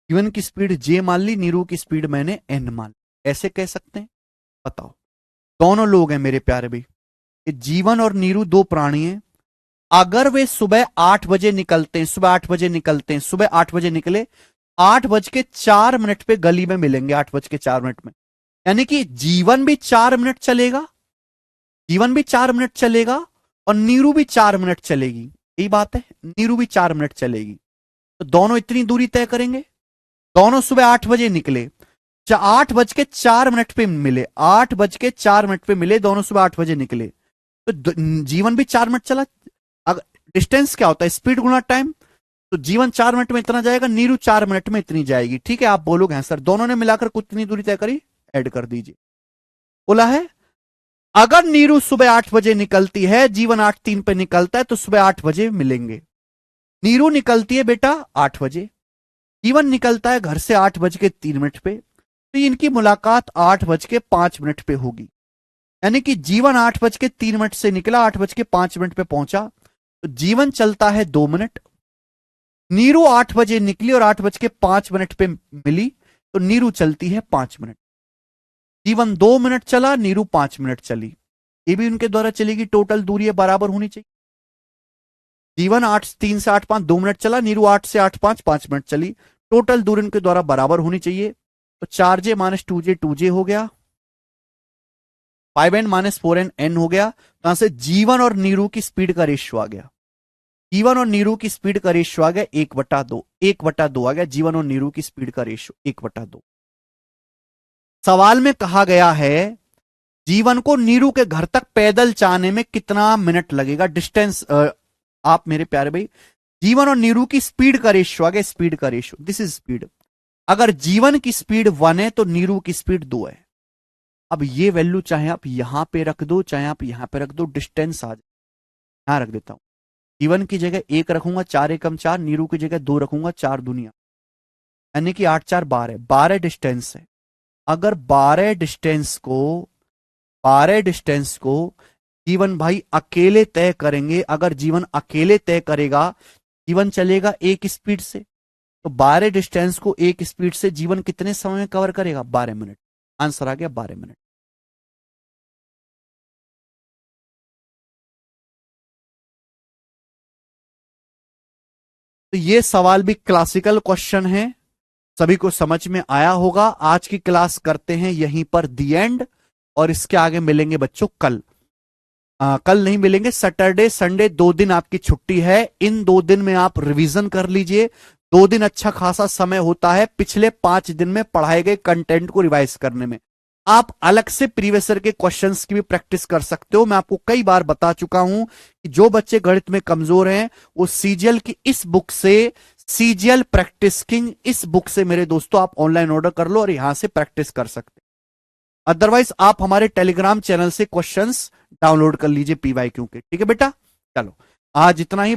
Speaker 1: जीवन की स्पीड जे मान ली, नीरू की स्पीड मैंने एन मान ली। ऐसे कह सकते हैं, बताओ। दोनों लोग हैं मेरे प्यारे भाई, ये जीवन और नीरू दो प्राणी हैं। अगर वे सुबह 8 बजे निकलते हैं, सुबह 8 बजे निकलते हैं, सुबह 8 बजे निकले, 8:04 पे गली में मिलेंगे, 8:04 में। यानी कि जीवन भी 4 मिनट चलेगा, जीवन भी 4 मिनट चलेगा और नीरू भी 4 मिनट चलेगी। यही बात है, नीरू भी 4 मिनट चलेगी, तो दोनों इतनी दूरी तय करेंगे। दोनों सुबह 8 बजे निकले, 8:04 पे मिले, 8:04 पे मिले, दोनों सुबह 8 बजे निकले, तो जीवन भी 4 मिनट चला। अगर डिस्टेंस क्या होता है, स्पीड गुना टाइम, तो जीवन 4 मिनट में इतना जाएगा, नीरू 4 मिनट में इतनी जाएगी। ठीक है, आप बोलोगे हाँ सर, दोनों ने मिलाकर कितनी दूरी तय करी, ऐड कर दीजिए। बोला है अगर नीरू सुबह 8 बजे निकलती है, जीवन 8:03 पे निकलता है, तो सुबह 8 बजे मिलेंगे। नीरू निकलती है बेटा 8 बजे, जीवन निकलता है घर से 8:03 पे, तो इनकी मुलाकात 8:05 पे होगी। यानी कि जीवन 8:03 से निकला, 8:05 पे पहुंचा, तो जीवन चलता है 2 मिनट। नीरू 8 बजे निकली और 8:05 पे मिली, तो नीरू चलती है 5 मिनट। जीवन 2 मिनट चला, नीरू 5 मिनट चली। ये भी उनके द्वारा चलेगी, टोटल दूरी बराबर होनी चाहिए। जीवन 8:03 से 8:05 2 मिनट चला, नीरू 8 से 8:05 5 मिनट चली, टोटल दूरी उनके द्वारा बराबर होनी चाहिए। तो 4j - 2j 2j हो गया, 5n - 4n n हो गया। तो यहां से जीवन और नीरू की स्पीड का रेशियो आ गया। जीवन और नीरू की स्पीड का रेशियो आ गया 1/2, 1/2 आ गया जीवन और नीरू की स्पीड का रेशियो 1/2। सवाल में कहा गया है जीवन को नीरू के घर तक पैदल जाने में कितना मिनट लगेगा, डिस्टेंस। आप मेरे प्यारे भाई, जीवन और नीरू की स्पीड का रेशियो आ गया, स्पीड का रेशियो, दिस इज स्पीड। अगर जीवन की स्पीड 1 है तो नीरू की स्पीड 2 है। अब ये वैल्यू चाहे आप यहां पे रख दो, चाहे आप यहां पे रख दो, डिस्टेंस आ जाए। यहां रख देता हूं, जीवन की जगह 1 रखूंगा, 4 एकम 4, नीरू की जगह 2 रखूंगा, 4 दूनिया, यानी कि 8 4 12, 12 डिस्टेंस है। अगर 12 डिस्टेंस को जीवन भाई अकेले तय करेंगे, अगर जीवन अकेले तय करेगा, जीवन चलेगा 1 स्पीड से, तो 12 डिस्टेंस को 1 स्पीड से जीवन कितने समय में कवर करेगा, 12 मिनट। आंसर आ गया 12 मिनट। तो ये सवाल भी क्लासिकल क्वेश्चन है, सभी को समझ में आया होगा। आज की क्लास करते हैं यहीं पर दी एंड, और इसके आगे मिलेंगे बच्चों कल। कल नहीं मिलेंगे, सैटरडे संडे 2 दिन आपकी छुट्टी है। इन 2 दिन में आप रिवीजन कर लीजिए। 2 दिन अच्छा खासा समय होता है पिछले 5 दिन में पढ़ाए गए कंटेंट को रिवाइज करने में। आप अलग से प्रीवियस ईयर के क्वेश्चंस की भी प्रैक्टिस कर सकते हो। मैं आपको कई बार बता चुका हूं कि जो बच्चे गणित में कमजोर हैं वो सीजीएल की इस बुक से, सीजीएल प्रैक्टिस किंग, इस बुक से मेरे दोस्तों आप ऑनलाइन ऑर्डर कर लो और यहां से प्रैक्टिस कर सकते। अदरवाइज आप हमारे टेलीग्राम चैनल से क्वेश्चंस डाउनलोड कर लीजिए PYQ के। ठीक है बेटा, चलो आज इतना ही।